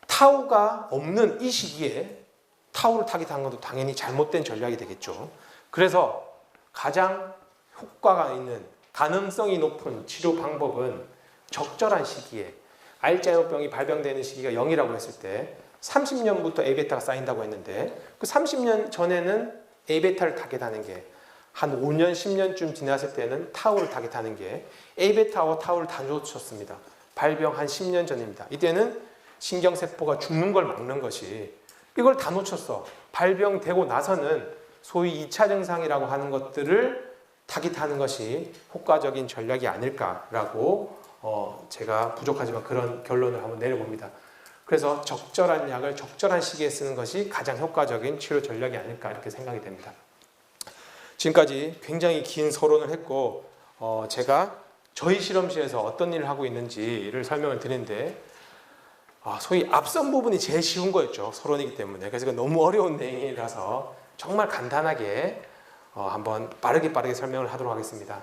타우가 없는 이 시기에 타우를 타겟한 것도 당연히 잘못된 전략이 되겠죠. 그래서 가장 효과가 있는 가능성이 높은 치료 방법은 적절한 시기에 알츠하이머병이 발병되는 시기가 0이라고 했을 때 30년부터 A베타가 쌓인다고 했는데 그 30년 전에는 A베타를 타겟하는 게 한 5년, 10년쯤 지났을 때는 타우를 타겟하는 게 A베타와 타우를 다 놓쳤습니다. 발병 한 10년 전입니다. 이때는 신경세포가 죽는 걸 막는 것이 이걸 다 놓쳤어. 발병되고 나서는 소위 2차 증상이라고 하는 것들을 타깃하는 것이 효과적인 전략이 아닐까라고 제가 부족하지만 그런 결론을 한번 내려봅니다. 그래서 적절한 약을 적절한 시기에 쓰는 것이 가장 효과적인 치료 전략이 아닐까 이렇게 생각이 됩니다. 지금까지 굉장히 긴 서론을 했고 제가 저희 실험실에서 어떤 일을 하고 있는지를 설명을 드리는데 소위 앞선 부분이 제일 쉬운 거였죠. 서론이기 때문에. 그래서 너무 어려운 내용이라서 정말 간단하게 한번 빠르게 설명을 하도록 하겠습니다.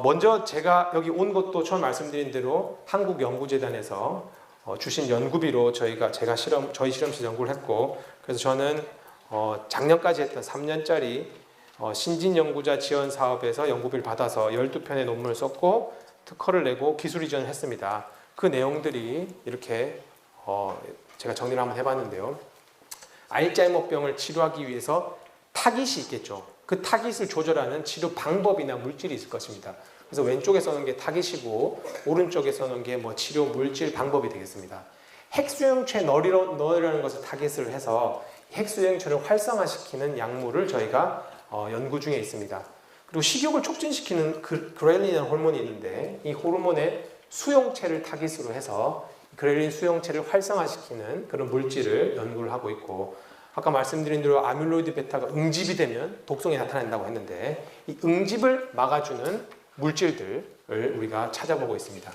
먼저 제가 여기 온 것도 처음 말씀드린 대로 한국연구재단에서 주신 연구비로 저희 실험실 연구를 했고, 그래서 저는 작년까지 했던 3년짜리 신진연구자 지원 사업에서 연구비를 받아서 12편의 논문을 썼고 특허를 내고 기술 이전을 했습니다. 그 내용들이 이렇게 제가 정리를 한번 해봤는데요. 알츠하이머병을 치료하기 위해서 타깃이 있겠죠. 그 타깃을 조절하는 치료 방법이나 물질이 있을 것입니다. 그래서 왼쪽에 써놓은 게 타깃이고 오른쪽에 써놓은 게 치료 물질 방법이 되겠습니다. 핵수용체 넣으려는 것을 타깃을 해서 핵수용체를 활성화시키는 약물을 저희가 연구 중에 있습니다. 그리고 식욕을 촉진시키는 그렐린이라는 호르몬이 있는데 이 호르몬의 수용체를 타깃으로 해서 그렐린 수용체를 활성화시키는 그런 물질을 연구를 하고 있고, 아까 말씀드린 대로 아밀로이드 베타가 응집이 되면 독성이 나타난다고 했는데 이 응집을 막아주는 물질들을 우리가 찾아보고 있습니다.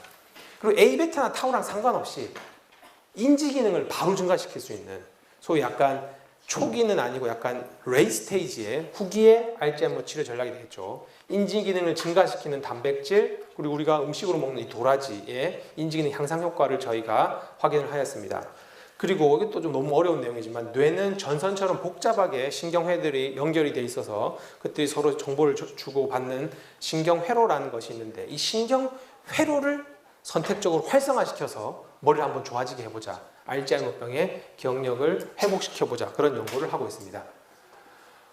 그리고 A베타나 타우랑 상관없이 인지 기능을 바로 증가시킬 수 있는 소위 약간 초기는 아니고 약간 레이 스테이지의 후기의 알츠하이머 치료 전략이 되겠죠. 인지 기능을 증가시키는 단백질, 그리고 우리가 음식으로 먹는 이 도라지의 인지 기능 향상 효과를 저희가 확인을 하였습니다. 그리고 이게 좀 너무 어려운 내용이지만 뇌는 전선처럼 복잡하게 신경회들이 연결이 돼 있어서 그들이 서로 정보를 주고받는 신경회로라는 것이 있는데 이 신경회로를 선택적으로 활성화시켜서 머리를 한번 좋아지게 해보자. 알츠하이머병의 기억력을 회복시켜보자. 그런 연구를 하고 있습니다.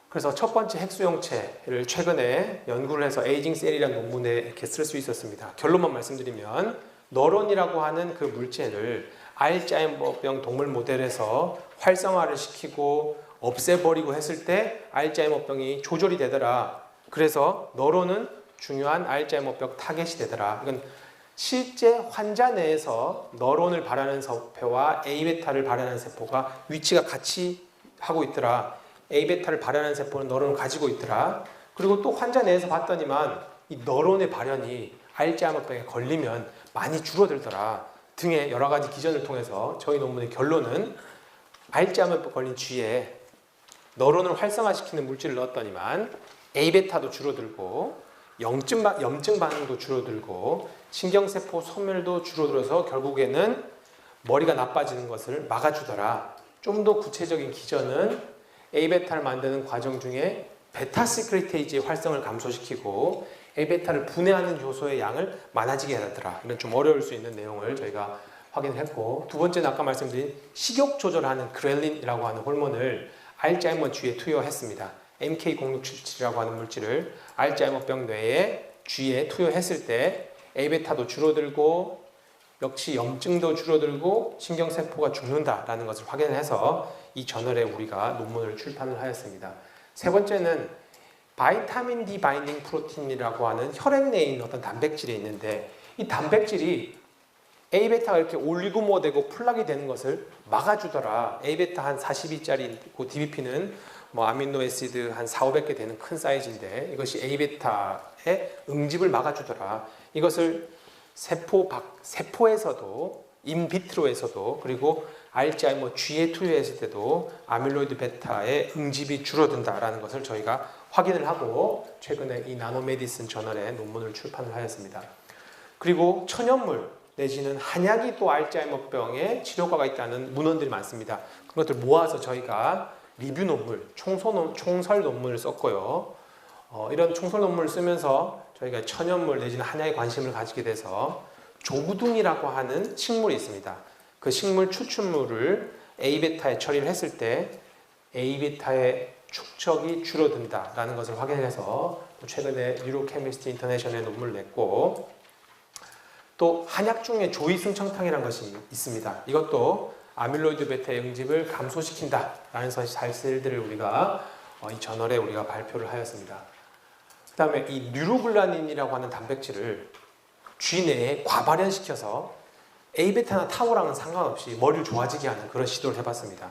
그래서 첫 번째 핵수용체를 최근에 연구를 해서 에이징 셀이라는 논문에 이렇게 쓸 수 있었습니다. 결론만 말씀드리면 너론이라고 하는 그 물체를 알츠하이머병 동물 모델에서 활성화를 시키고 없애버리고 했을 때 알츠하이머병이 조절이 되더라. 그래서 너론은 중요한 알츠하이머병 타겟이 되더라. 이건 실제 환자 내에서 너론을 발하는 세포와 A베타를 발하는 세포가 위치가 같이 하고 있더라. A베타를 발하는 세포는 너론을 가지고 있더라. 그리고 또 환자 내에서 봤더니만 이 너론의 발현이 알츠하이머병에 걸리면 많이 줄어들더라 등의 여러 가지 기전을 통해서 저희 논문의 결론은 알츠하이머병 걸린 쥐에 너론을 활성화시키는 물질을 넣었더니만 A베타도 줄어들고 염증 반응도 줄어들고 신경세포 소멸도 줄어들어서 결국에는 머리가 나빠지는 것을 막아주더라. 좀 더 구체적인 기전은 A베타를 만드는 과정 중에 베타시크리테이지의 활성을 감소시키고 A베타를 분해하는 효소의 양을 많아지게 하더라. 이런 좀 어려울 수 있는 내용을 저희가 확인을 했고, 두 번째는 아까 말씀드린 식욕 조절하는 그렐린이라고 하는 호르몬을 알츠하이머 쥐에 투여했습니다. MK0677이라고 하는 물질을 알츠하이머병 뇌에 쥐에 투여했을 때 A베타도 줄어들고 역시 염증도 줄어들고 신경세포가 죽는다라는 것을 확인해서 이 저널에 우리가 논문을 출판을 하였습니다. 세 번째는 바이타민 D 바인딩 프로틴이라고 하는 혈액 내에 있는 어떤 단백질이 있는데 이 단백질이 A베타가 이렇게 올리고모되고 플락이 되는 것을 막아주더라. A베타 한 42짜리, 그 DBP는 뭐 아미노에시드 한 4,500개 되는 큰 사이즈인데 이것이 A베타의 응집을 막아주더라. 이것을 세포에서도 인비트로에서도 그리고 알츠하이머 쥐에 투여했을 때도 아밀로이드 베타의 응집이 줄어든다라는 것을 저희가 확인을 하고 최근에 이 나노메디슨 저널에 논문을 출판을 하였습니다. 그리고 천연물 내지는 한약이 또 알츠하이머병에 치료가가 있다는 문헌들이 많습니다. 그런 것들 모아서 저희가 리뷰 논문, 총설 논문을 썼고요. 이런 총설 논문을 쓰면서 저희가 천연물 내지는 한약에 관심을 가지게 돼서 조구둥이라고 하는 식물이 있습니다. 그 식물 추출물을 A베타에 처리를 했을 때 A베타의 축적이 줄어든다라는 것을 확인해서 최근에 뉴로케미스트 인터내셔널에 논문을 냈고 또 한약 중에 조이승청탕이라는 것이 있습니다. 이것도 아밀로이드 베타의 응집을 감소시킨다라는 사실들을 우리가 이 저널에 우리가 발표를 하였습니다. 그 다음에 이 뉴로글라닌이라고 하는 단백질을 쥐 내에 과발현시켜서 A베타나 타우랑은 상관없이 머리를 좋아지게 하는 그런 시도를 해봤습니다.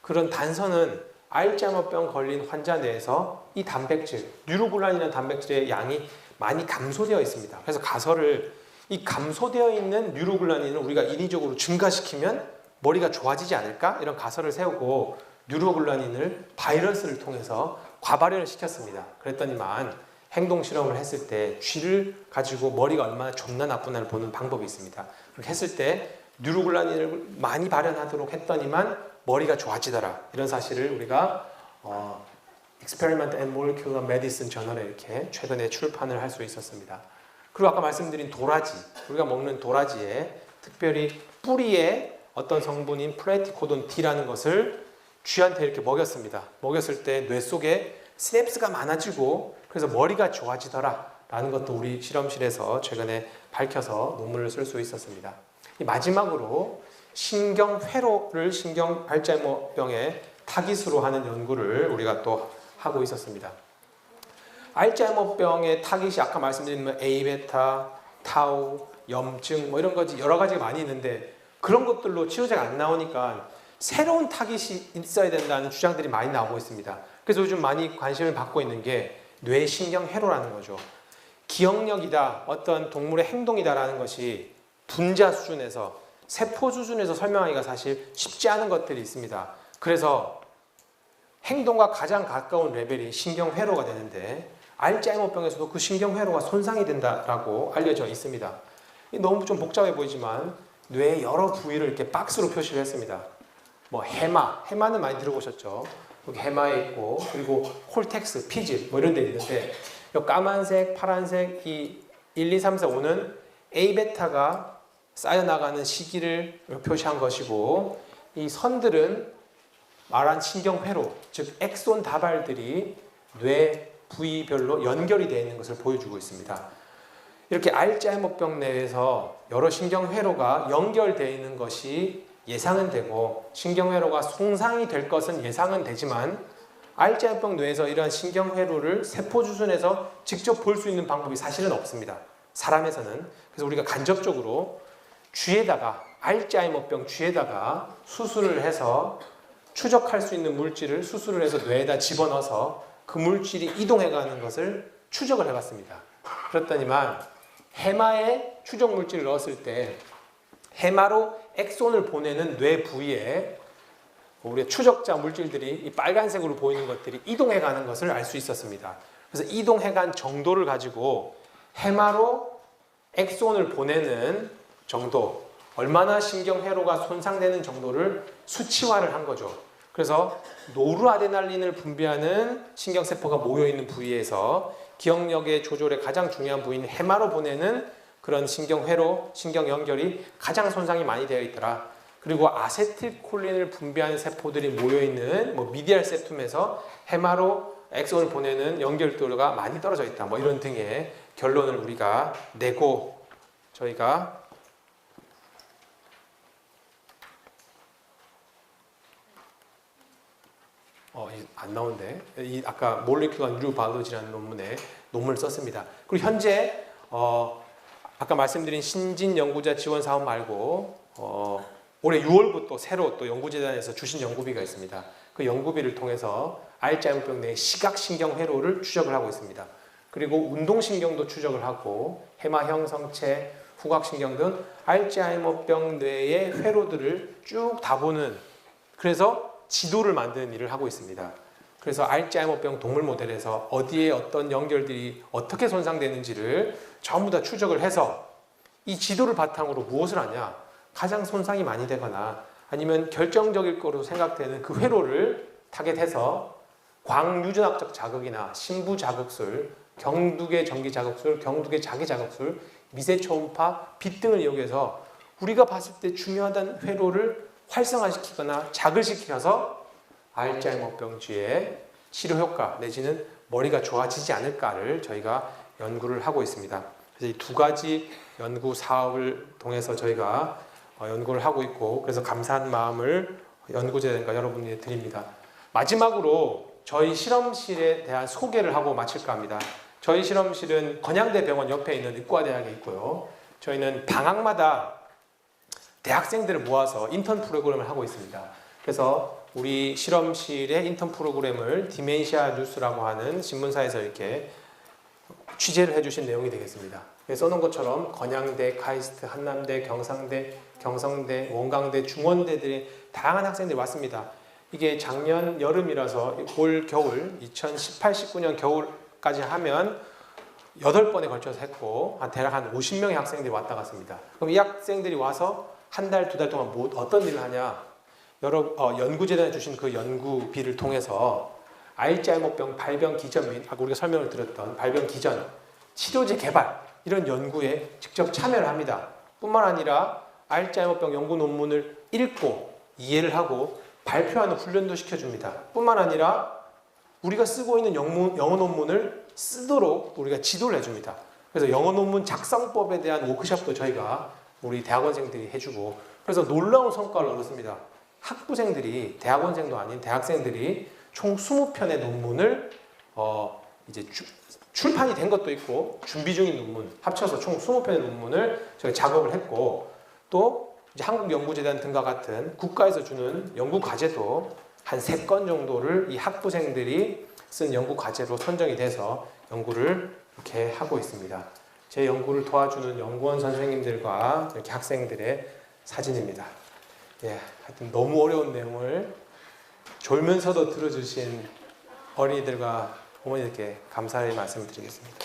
그런 단서는 알츠하이머병 걸린 환자 내에서 이 단백질, 뉴로글라닌이라는 단백질의 양이 많이 감소되어 있습니다. 그래서 가설을 이 감소되어 있는 뉴로글라닌을 우리가 인위적으로 증가시키면 머리가 좋아지지 않을까? 이런 가설을 세우고 뉴로글라닌을 바이러스를 통해서 과발현을 시켰습니다. 그랬더니만 행동 실험을 했을 때 쥐를 가지고 머리가 얼마나 좋나 나쁘나를 보는 방법이 있습니다. 그렇게 했을 때 뉴로글라닌을 많이 발현하도록 했더니만 머리가 좋아지더라. 이런 사실을 우리가 Experiment and Molecular Medicine 저널에 이렇게 최근에 출판을 할 수 있었습니다. 그리고 아까 말씀드린 도라지, 우리가 먹는 도라지에 특별히 뿌리에 어떤 성분인 플레티코돈 D라는 것을 쥐한테 이렇게 먹였습니다. 먹였을 때 뇌 속에 시냅스가 많아지고 그래서 머리가 좋아지더라 라는 것도 우리 실험실에서 최근에 밝혀서 논문을 쓸 수 있었습니다. 마지막으로 신경회로를 신경 알츠하이머병의 타깃으로 하는 연구를 우리가 또 하고 있었습니다. 알츠하이머병의 타깃이 아까 말씀드린 A베타, 타우, 염증 뭐 이런 거지 여러 가지가 많이 있는데 그런 것들로 치료제가 안 나오니까 새로운 타깃이 있어야 된다는 주장들이 많이 나오고 있습니다. 그래서 요즘 많이 관심을 받고 있는 게 뇌신경회로라는 거죠. 기억력이다, 어떤 동물의 행동이다라는 것이 분자 수준에서 세포 수준에서 설명하기가 사실 쉽지 않은 것들이 있습니다. 그래서 행동과 가장 가까운 레벨이 신경회로가 되는데 알츠하이머병에서도 그 신경회로가 손상이 된다라고 알려져 있습니다. 너무 좀 복잡해 보이지만 뇌의 여러 부위를 이렇게 박스로 표시를 했습니다. 뭐 해마는 많이 들어보셨죠? 여기 해마에 있고 그리고 콜텍스, 피질 뭐 이런 데 있는데 이 까만색, 파란색 이 1, 2, 3, 4, 5는 A베타가 쌓여나가는 시기를 표시한 것이고 이 선들은 말한 신경회로, 즉 엑손 다발들이 뇌 부위별로 연결이 되어 있는 것을 보여주고 있습니다. 이렇게 알츠하이머병 내에서 여러 신경회로가 연결되어 있는 것이 예상은 되고 신경회로가 손상이 될 것은 예상은 되지만 알츠하이머병 뇌에서 이러한 신경회로를 세포 수준에서 직접 볼 수 있는 방법이 사실은 없습니다. 사람에서는. 그래서 우리가 간접적으로 쥐에다가 알츠하이머병 쥐에다가 수술을 해서 추적할 수 있는 물질을 수술을 해서 뇌에다 집어넣어서 그 물질이 이동해가는 것을 추적을 해봤습니다. 그랬더니만 해마에 추적 물질을 넣었을 때 해마로 엑손을 보내는 뇌 부위에 우리의 추적자 물질들이 이 빨간색으로 보이는 것들이 이동해가는 것을 알 수 있었습니다. 그래서 이동해간 정도를 가지고 해마로 엑손을 보내는 정도, 얼마나 신경회로가 손상되는 정도를 수치화를 한 거죠. 그래서 노르아데날린을 분비하는 신경세포가 모여있는 부위에서 기억력의 조절에 가장 중요한 부위인 해마로 보내는 그런 신경회로, 신경연결이 가장 손상이 많이 되어 있더라. 그리고 아세틸콜린을 분비하는 세포들이 모여있는 미디알 septum에서 해마로 엑손을 보내는 연결도가 많이 떨어져 있다. 이런 등의 결론을 우리가 내고 저희가 안 나오는데 이 아까 몰리큘러 뉴바이올로지라는 논문을 썼습니다. 그리고 현재 아까 말씀드린 신진 연구자 지원 사업 말고 올해 6월부터 새로 또 연구재단에서 주신 연구비가 있습니다. 그 연구비를 통해서 알츠하이머병 내 시각신경 회로를 추적을 하고 있습니다. 그리고 운동신경도 추적을 하고 해마 형성체, 후각신경 등 알츠하이머병 뇌의 회로들을 쭉 다 보는, 그래서 지도를 만드는 일을 하고 있습니다. 그래서 알츠하이머병 동물 모델에서 어디에 어떤 연결들이 어떻게 손상되는지를 전부 다 추적을 해서 이 지도를 바탕으로 무엇을 하냐, 가장 손상이 많이 되거나 아니면 결정적일 거로 생각되는 그 회로를 타겟해서 광유전학적 자극이나 심부 자극술, 경두계 전기 자극술, 경두계 자기 자극술, 미세 초음파, 빛 등을 이용해서 우리가 봤을 때 중요하다는 회로를 활성화시키거나 자극시켜서 알츠하이머병쥐의 치료 효과 내지는 머리가 좋아지지 않을까를 저희가 연구를 하고 있습니다. 그래서 이 두 가지 연구 사업을 통해서 저희가 연구를 하고 있고, 그래서 감사한 마음을 연구재단과 여러분께 드립니다. 마지막으로 저희 실험실에 대한 소개를 하고 마칠까 합니다. 저희 실험실은 건양대 병원 옆에 있는 의과대학에 있고요. 저희는 방학마다 대학생들을 모아서 인턴 프로그램을 하고 있습니다. 그래서 우리 실험실의 인턴 프로그램을 디멘시아 뉴스라고 하는 신문사에서 이렇게 취재를 해주신 내용이 되겠습니다. 써놓은 것처럼 건양대, 카이스트, 한남대, 경상대, 경성대, 원광대, 중원대들의 다양한 학생들이 왔습니다. 이게 작년 여름이라서 올 겨울 2018, 19년 겨울까지 하면 8번에 걸쳐서 했고 대략 한 50명의 학생들이 왔다 갔습니다. 그럼 이 학생들이 와서 한 달, 두 달 동안 어떤 일을 하냐? 연구재단에 주신 그 연구비를 통해서 알츠하이머병 발병 기전 및 아까 우리가 설명을 드렸던 발병 기전, 치료제 개발 이런 연구에 직접 참여를 합니다. 뿐만 아니라 알츠하이머병 연구 논문을 읽고 이해를 하고 발표하는 훈련도 시켜줍니다. 뿐만 아니라 우리가 쓰고 있는 영어 논문을 쓰도록 우리가 지도를 해줍니다. 그래서 영어 논문 작성법에 대한 워크숍도 저희가 우리 대학원생들이 해주고, 그래서 놀라운 성과를 얻었습니다. 학부생들이, 대학원생도 아닌 대학생들이 총 20편의 논문을 이제 출판이 된 것도 있고 준비 중인 논문 합쳐서 총 20편의 논문을 저희 작업을 했고, 또 이제 한국연구재단 등과 같은 국가에서 주는 연구 과제도 한 3건 정도를 이 학부생들이 쓴 연구 과제로 선정이 돼서 연구를 이렇게 하고 있습니다. 제 연구를 도와주는 연구원 선생님들과 이렇게 학생들의 사진입니다. 예, 하여튼 너무 어려운 내용을 졸면서도 들어주신 어린이들과 어머니들께 감사의 말씀을 드리겠습니다.